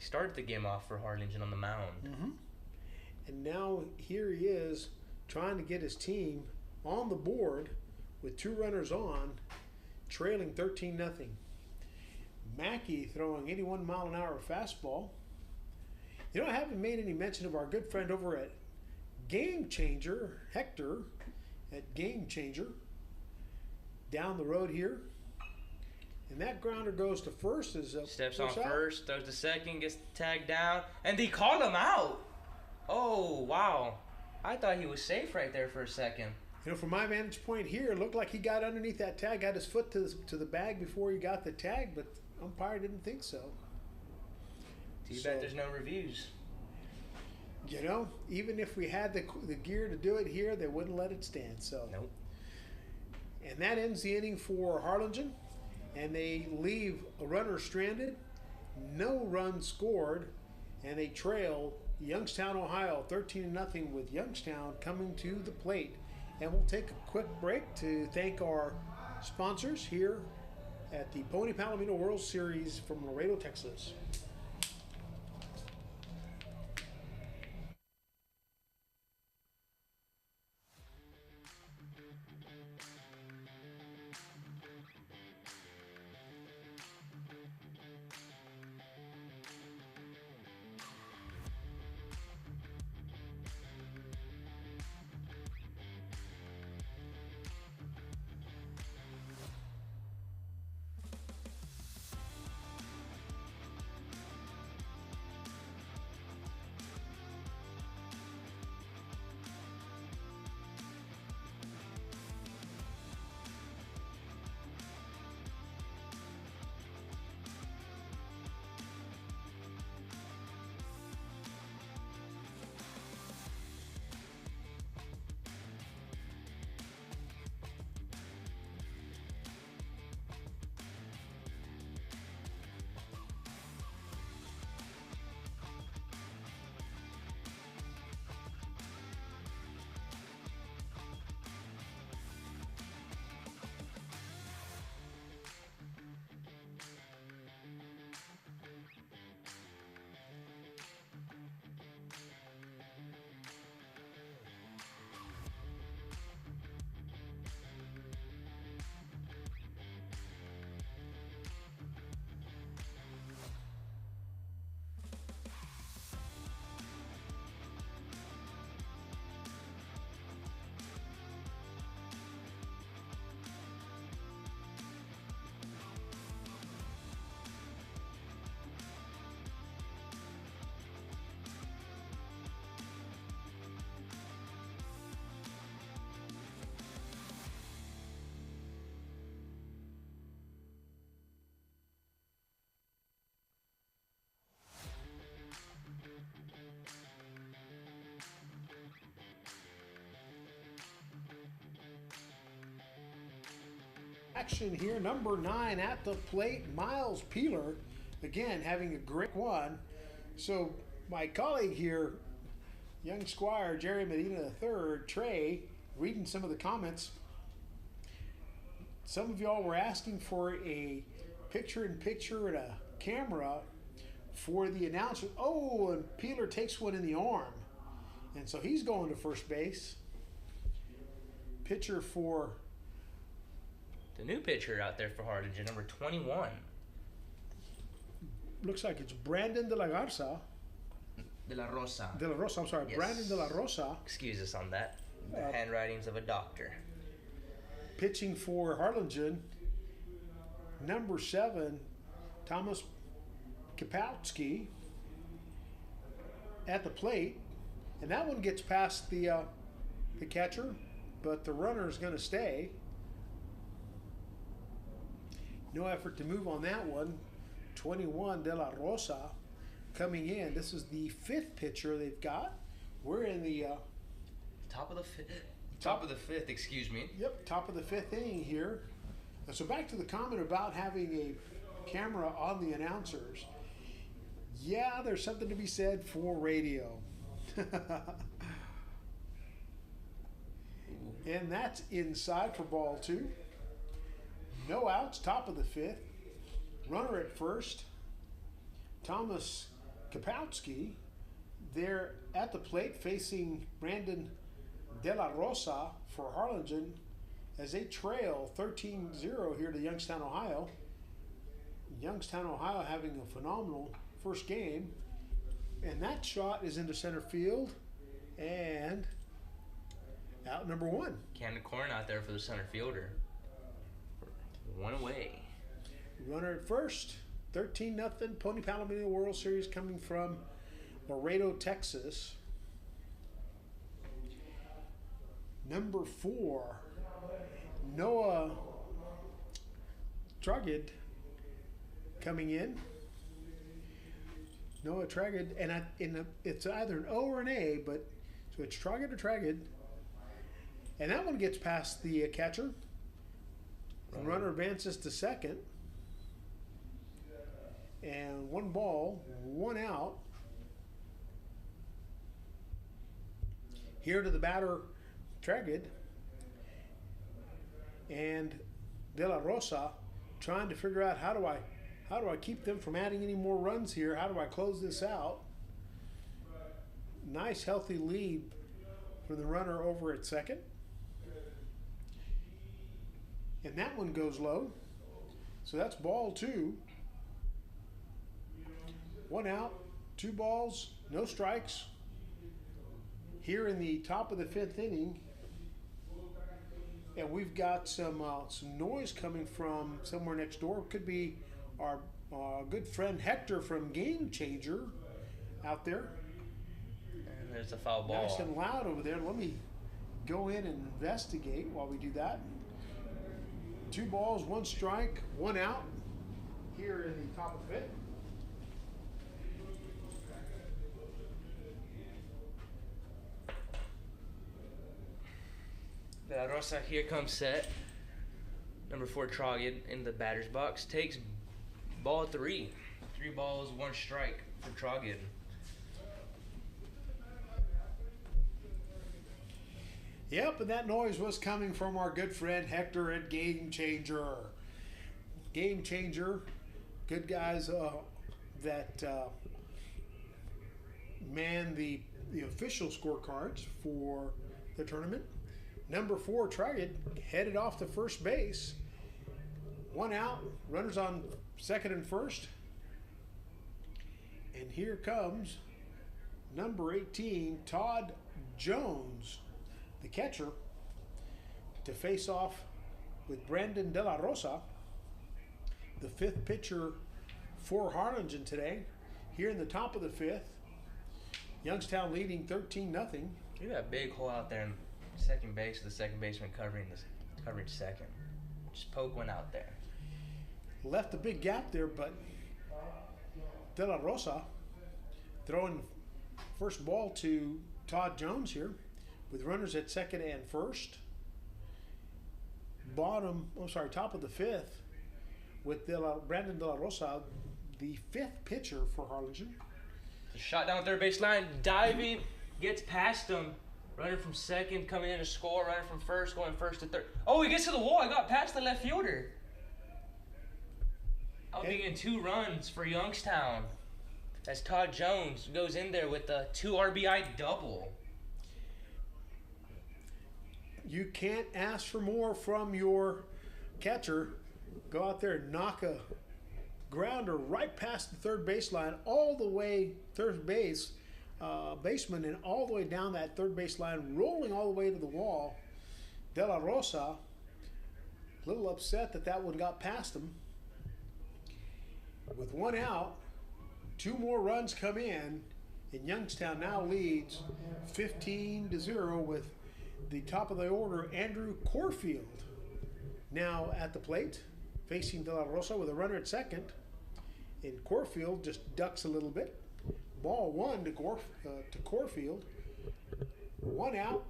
started the game off for Harlingen on the mound. Mm-hmm. And now here he is trying to get his team on the board with 2 runners on, trailing 13-0. Mackey throwing 81-mile-an-hour fastball. You know, I haven't made any mention of our good friend over at Game Changer, Hector, at Game Changer, down the road here. And that grounder goes to first. Steps on first, throws to second, gets tagged down, and they called him out. Oh, wow. I thought he was safe right there for a second. You know, from my vantage point here, it looked like he got underneath that tag, got his foot to the bag before he got the tag, but umpire didn't think so. Too bad there's no reviews. You know, even if we had the gear to do it here, they wouldn't let it stand. So. Nope. And that ends the inning for Harlingen, and they leave a runner stranded, no runs scored, and they trail Youngstown, Ohio, 13-0 with Youngstown coming to the plate. And we'll take a quick break to thank our sponsors here at the Pony Palomino World Series from Laredo, Texas. Action here, number 9 at the plate, Miles Peeler, again having a great one. So my colleague here, young Squire Jerry Medina III, Trey, reading some of the comments. Some of y'all were asking for a picture-in-picture and a camera for the announcer. Oh, and Peeler takes one in the arm. And so he's going to first base. Pitcher for the new pitcher out there for Harlingen, number 21. Looks like it's Brandon De La Garza. De La Rosa. De La Rosa, I'm sorry, yes. Brandon De La Rosa. Excuse us on that. The handwritings of a doctor. Pitching for Harlingen, number 7, Thomas Kapowski at the plate. And that one gets past the catcher, but the runner is going to stay. No effort to move on that one. 21, De La Rosa coming in. This is the 5th pitcher they've got. We're in the top of the 5th. Top of the 5th, excuse me. Yep, top of the 5th inning here. And so back to the comment about having a camera on the announcers. Yeah, there's something to be said for radio. And that's inside for ball 2. No outs, top of the 5th. Runner at first. Thomas Kapowski there at the plate facing Brandon De La Rosa for Harlingen as they trail 13-0 here to Youngstown, Ohio. Youngstown, Ohio having a phenomenal first game. And that shot is into center field and out number 1. Camden Corn out there for the center fielder. 1 away. Runner at first. 13-0 Pony Palomino World Series coming from Laredo, Texas. Number 4, Noah Trogid coming in. Noah Trogid, and it's either an O or an A, but so it's Trogid or Trogid. And that one gets past the catcher. The runner advances to second. And 1 ball, 1 out. Here to the batter, Trogid. And De La Rosa trying to figure out how do I keep them from adding any more runs here? How do I close this out? Nice healthy lead for the runner over at second. And that one goes low. So that's ball 2. 1 out, 2 balls, no strikes. Here in the top of the 5th inning. And we've got some noise coming from somewhere next door. Could be our good friend Hector from Game Changer out there. And there's a foul ball. Nice and loud over there. Let me go in and investigate while we do that. 2 balls, 1 strike, 1 out here in the top of the 5th. De La Rosa here comes set. Number 4 Trogid in the batter's box. Takes ball 3. 3 balls, 1 strike for Trogid. Yep, and that noise was coming from our good friend Hector at Game Changer. Game Changer, good guys that man the official scorecards for the tournament. Number 4, Trogid, headed off to first base. 1 out, runners on second and first. And here comes number 18, Todd Jones, the catcher, to face off with Brandon De La Rosa, the 5th pitcher for Harlingen today. Here in the top of the 5th, Youngstown leading 13-0. Look at that big hole out there in second base, the second baseman covering second. Just poke one out there. Left a big gap there, but De La Rosa throwing first ball to Todd Jones here with runners at second and first. top of the fifth with Brandon De La Rosa, the fifth pitcher for Harlingen. Shot down third base line, diving, gets past him. Runner from second, coming in to score. Runner from first, going first to third. Oh, he gets to the wall. I got past the left fielder. I'll be getting 2 runs for Youngstown as Todd Jones goes in there with a 2 RBI double. You can't ask for more from your catcher. Go out there and knock a grounder right past the third baseline, all the way third base, baseman, and all the way down that third baseline, rolling all the way to the wall. De La Rosa, a little upset that one got past him. With 1 out, 2 more runs come in, and Youngstown now leads 15-0 with the top of the order, Andrew Corfield, now at the plate, facing De La Rosa with a runner at second. And Corfield just ducks a little bit. Ball 1 to Corfield. 1 out,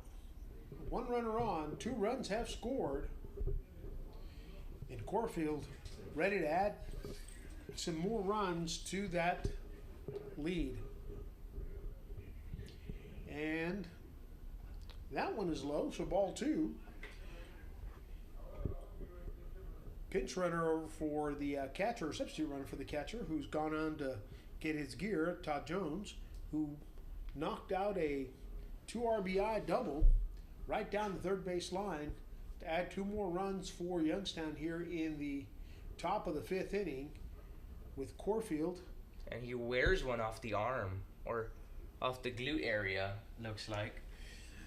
1 runner on, 2 runs have scored. And Corfield ready to add some more runs to that lead. And that one is low, so ball 2. Pinch runner over for the catcher, substitute runner for the catcher, who's gone on to get his gear, Todd Jones, who knocked out a 2 RBI double right down the third base line to add 2 more runs for Youngstown here in the top of the 5th inning with Corfield. And he wears one off the arm, or off the glute area, looks like.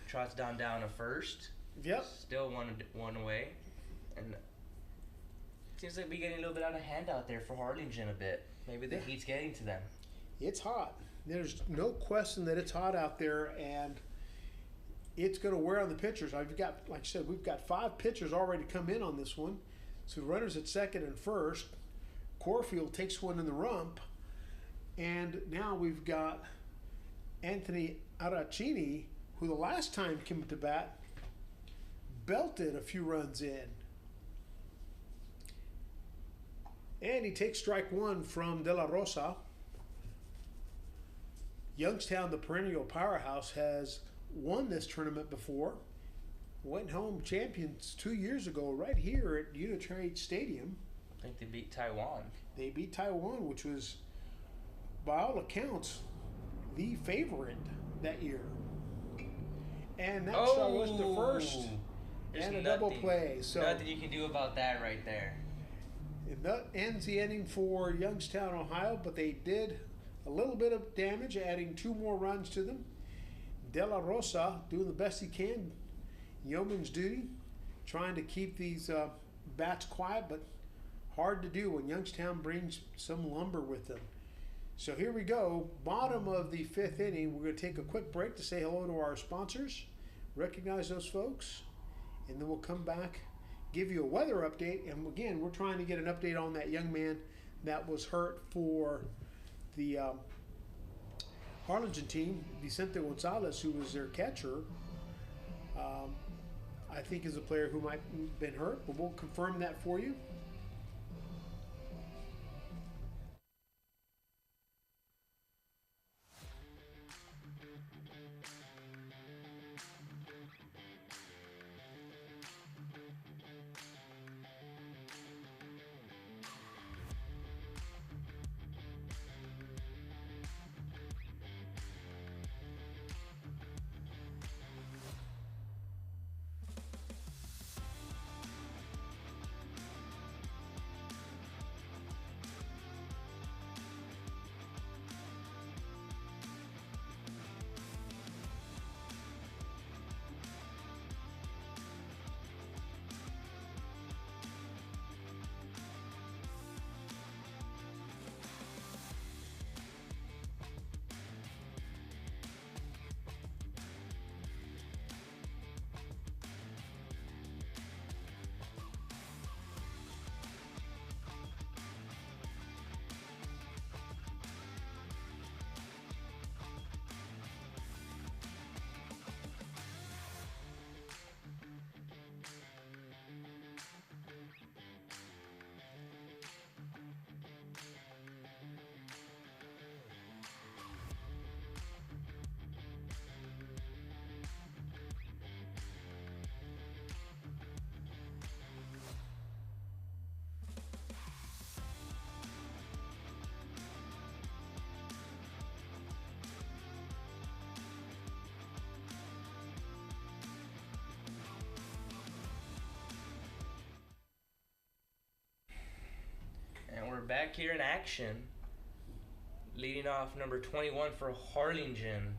Trots down to first. Yep. Still one away. And seems like we're getting a little bit out of hand out there for Harlingen a bit. Maybe the heat's getting to them. It's hot. There's no question that it's hot out there, and it's going to wear on the pitchers. Like I said, we've got 5 pitchers already come in on this one. So runners at second and first. Corfield takes one in the rump, and now we've got Anthony Aracchini, who the last time came to bat belted a few runs in. And he takes strike 1 from De La Rosa. Youngstown, the perennial powerhouse, has won this tournament before. Went home champions 2 years ago right here at Unitrade Stadium. I think they beat Taiwan. They beat Taiwan, which was, by all accounts, the favorite that year. And that shot was the first and a double play. So nothing you can do about that right there. That ends the inning for Youngstown, Ohio, but they did a little bit of damage, adding 2 more runs to them. De La Rosa doing the best he can, yeoman's duty, trying to keep these bats quiet, but hard to do when Youngstown brings some lumber with them. So here we go, bottom of the 5th inning. We're going to take a quick break to say hello to our sponsors, recognize those folks, and then we'll come back, give you a weather update. And again, we're trying to get an update on that young man that was hurt for the Harlingen team, Vicente Gonzalez, who was their catcher. I think is a player who might have been hurt, but we'll confirm that for you. back here in action. Leading off number 21 for Harlingen.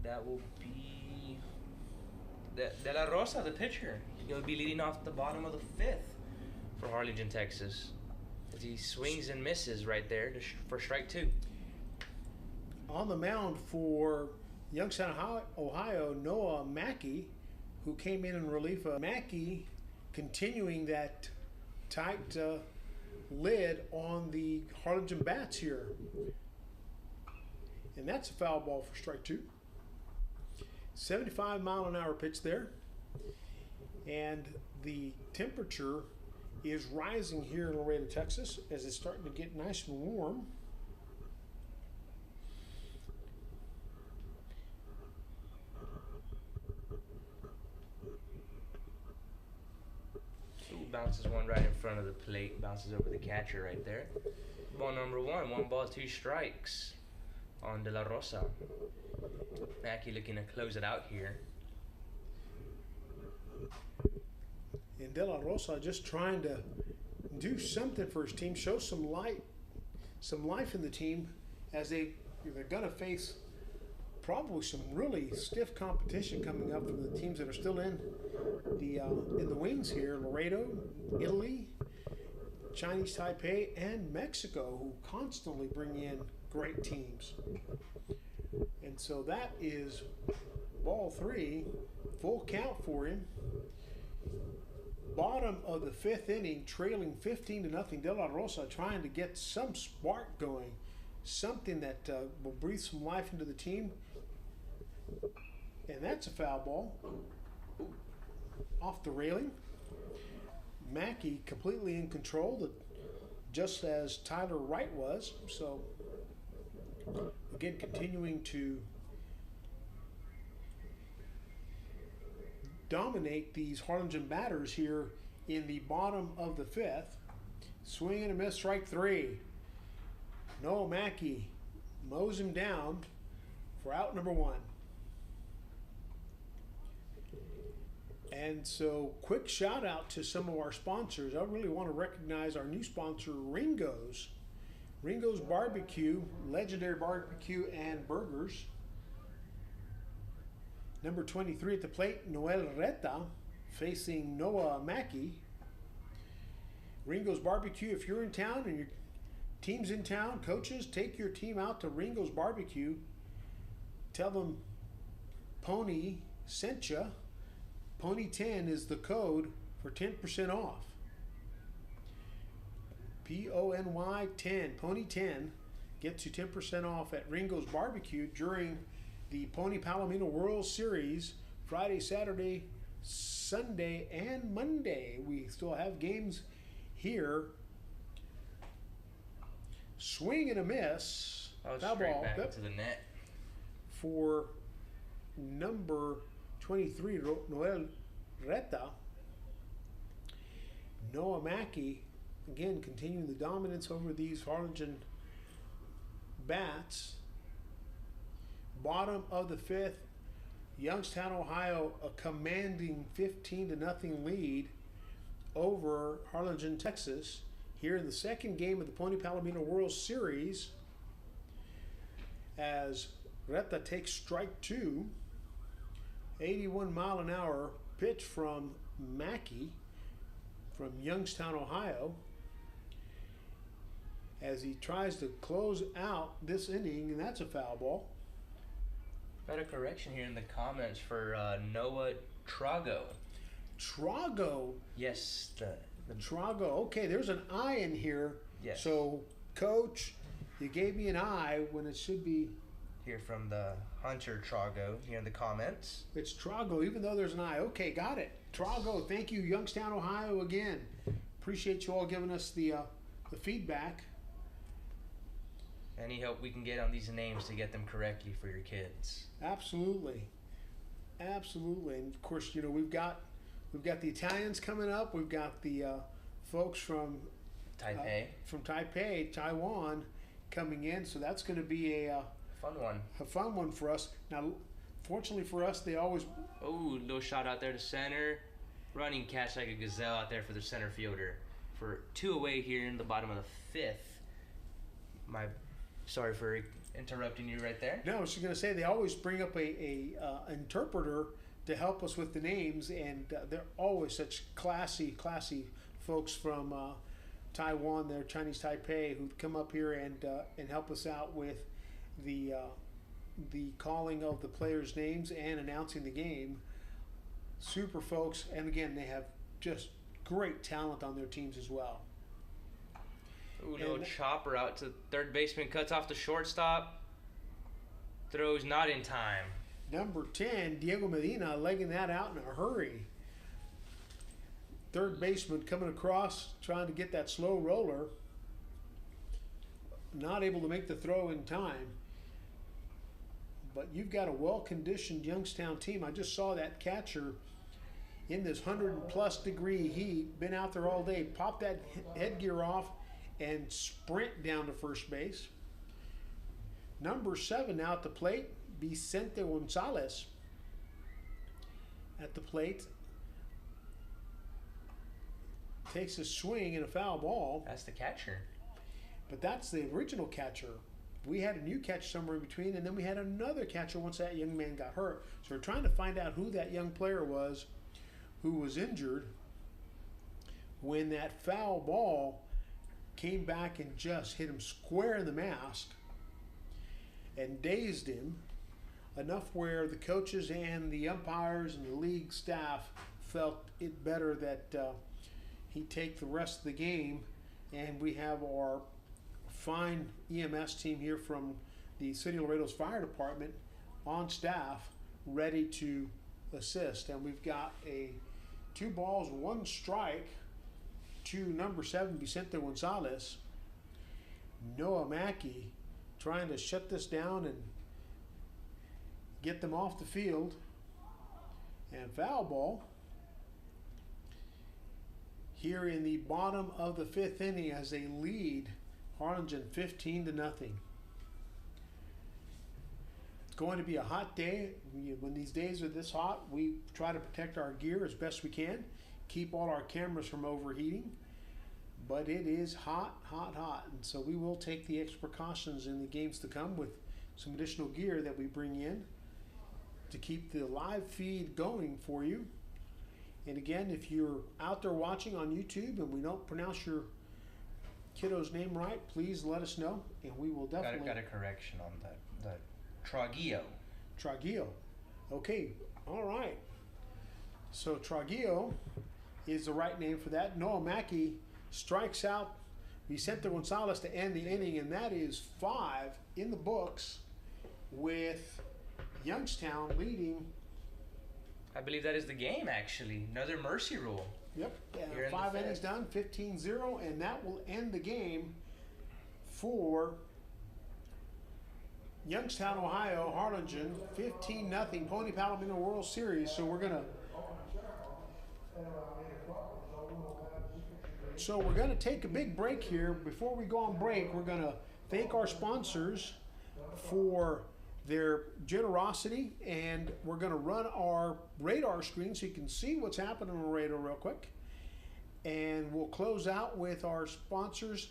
That will be De La Rosa, the pitcher. He'll be leading off the bottom of the fifth for Harlingen, Texas. As he swings and misses right there for strike two. On the mound for Youngstown, Ohio, Noah Mackey, who came in relief of Mackey, continuing that tight lid on the Harlingen bats here. And that's a foul ball for strike two. 75-mile-an-hour pitch there. And the temperature is rising here in Laredo, Texas, as it's starting to get nice and warm. Bounces one right in front of the plate, bounces over the catcher right there. Ball number one, 1-2 strikes on De La Rosa. Mackey looking to close it out here. And De La Rosa just trying to do something for his team, show some life in the team, as they're going to face probably some really stiff competition coming up from the teams that are still in the wings here: Laredo, Italy, Chinese Taipei, and Mexico, who constantly bring in great teams. And so that is ball three, full count for him. Bottom of the fifth inning, trailing 15-0. De La Rosa trying to get some spark going, something that will breathe some life into the team. And that's a foul ball off the railing. Mackey completely in control, just as Tyler Wright was. So again, continuing to dominate these Harlingen batters here in the bottom of the fifth. Swing and a miss, strike three. Noah Mackey mows him down for out number one. And so, quick shout out to some of our sponsors. I really want to recognize our new sponsor, Ringo's. Ringo's Barbecue, legendary barbecue and burgers. Number 23 at the plate, Noel Reta, facing Noah Mackey. Ringo's Barbecue, if you're in town and your team's in town, coaches, take your team out to Ringo's Barbecue. Tell them Pony sent you. Pony 10 is the code for 10% off. PONY 10, Pony 10 gets you 10% off at Ringo's Barbecue during the Pony Palomino World Series, Friday, Saturday, Sunday, and Monday. We still have games here. Swing and a miss. Oh, straight back to the net. For number 23, Noel Reta. Noah Mackey, again, continuing the dominance over these Harlingen bats. Bottom of the fifth, Youngstown, Ohio, a commanding 15-0 lead over Harlingen, Texas, here in the second game of the Pony Palomino World Series, as Reta takes strike two. 81-mile-an-hour pitch from Mackey from Youngstown, Ohio, as he tries to close out this inning, and that's a foul ball. Got a correction here in the comments for Noah Trago. Trago? Yes, the Trago. Okay, there's an I in here. Yes. So, Coach, you gave me an I when it should be... Here from the Hunter Trago here in the comments. It's Trago, even though there's an I. Okay, got it. Trago, thank you, Youngstown, Ohio, again. Appreciate you all giving us the feedback. Any help we can get on these names to get them correctly for your kids. Absolutely. Absolutely. And, of course, you know, we've got the Italians coming up. We've got the folks from Taipei. Taiwan, coming in. So that's going to be a fun one for us. Now, fortunately for us, they always... Oh, little shot out there to center. Running catch like a gazelle out there for the center fielder for 2 away here in the bottom of the 5th. Sorry for interrupting you right there. No, I was just going to say they always bring up a interpreter to help us with the names, and they're always such classy folks from Taiwan, they're Chinese Taipei, who come up here and help us out with the calling of the players' names and announcing the game. Super folks, and again, they have just great talent on their teams as well. Ooh, little chopper out to third baseman, cuts off the shortstop, throws not in time. Number 10, Diego Medina, legging that out in a hurry. Third baseman coming across, trying to get that slow roller. Not able to make the throw in time. But you've got a well-conditioned Youngstown team. I just saw that catcher in this 100-plus degree heat, been out there all day, pop that headgear off and sprint down to first base. Number 7 now at the plate, Vicente Gonzalez at the plate. Takes a swing and a foul ball. That's the catcher. But that's the original catcher. We had a new catcher somewhere in between, and then we had another catcher once that young man got hurt. So we're trying to find out who that young player was who was injured when that foul ball came back and just hit him square in the mask and dazed him enough where the coaches and the umpires and the league staff felt it better that he take the rest of the game. And we have our fine EMS team here from the City of Laredo's Fire Department on staff ready to assist. And we've got a 2 balls, 1 strike to number 7, Vicente Gonzalez. Noah Mackey trying to shut this down and get them off the field. And foul ball here in the bottom of the 5th inning as they lead Harlingen 15-0. It's going to be a hot day. When these days are this hot, we try to protect our gear as best we can, keep all our cameras from overheating. But it is hot. And so we will take the extra precautions in the games to come with some additional gear that we bring in to keep the live feed going for you. And again, if you're out there watching on YouTube and we don't pronounce your kiddo's name right, please let us know, and we will definitely... Got a correction on that. The Trujillo. Okay, all right. So Trujillo is the right name for that. Noah Mackey strikes out Vicente Gonzalez to end the inning, and that is 5 in the books with Youngstown leading. I believe that is the game, actually. Another mercy rule. Yep, 5 innings done, 15-0, and that will end the game for Youngstown, Ohio, Harlingen, 15-0, Pony Palomino World Series. So we're gonna take a big break here. Before we go on break, we're gonna thank our sponsors for their generosity, and we're going to run our radar screen so you can see what's happening on the radar real quick. And we'll close out with our sponsors,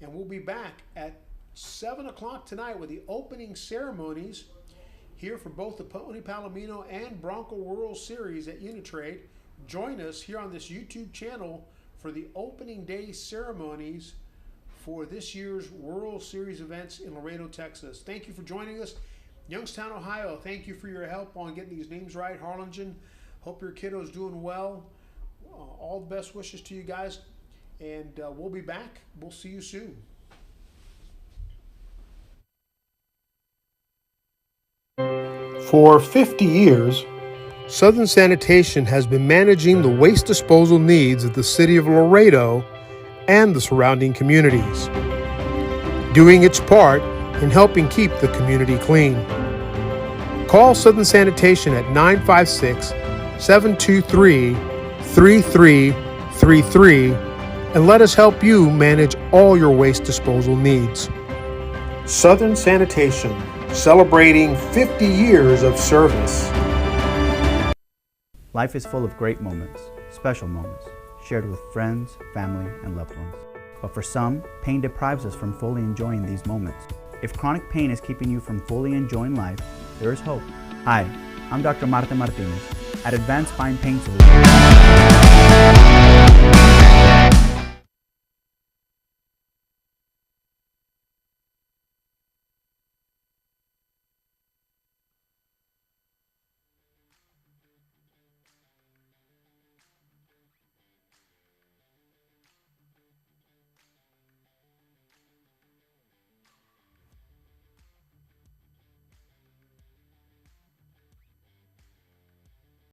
and we'll be back at 7 o'clock tonight with the opening ceremonies here for both the Pony Palomino and Bronco World Series at Unitrade. Join us here on this YouTube channel for the opening day ceremonies for this year's World Series events in Laredo, Texas. Thank you for joining us. Youngstown, Ohio, thank you for your help on getting these names right. Harlingen, hope your kiddo's doing well. All the best wishes to you guys, and we'll be back. We'll see you soon. For 50 years, Southern Sanitation has been managing the waste disposal needs of the city of Laredo and the surrounding communities, doing its part in helping keep the community clean. Call Southern Sanitation at 956-723-3333 and let us help you manage all your waste disposal needs. Southern Sanitation, celebrating 50 years of service. Life is full of great moments, special moments, shared with friends, family, and loved ones. But for some, pain deprives us from fully enjoying these moments. If chronic pain is keeping you from fully enjoying life, there is hope. Hi, I'm Dr. Marta Martinez at Advanced Spine Pain Solutions.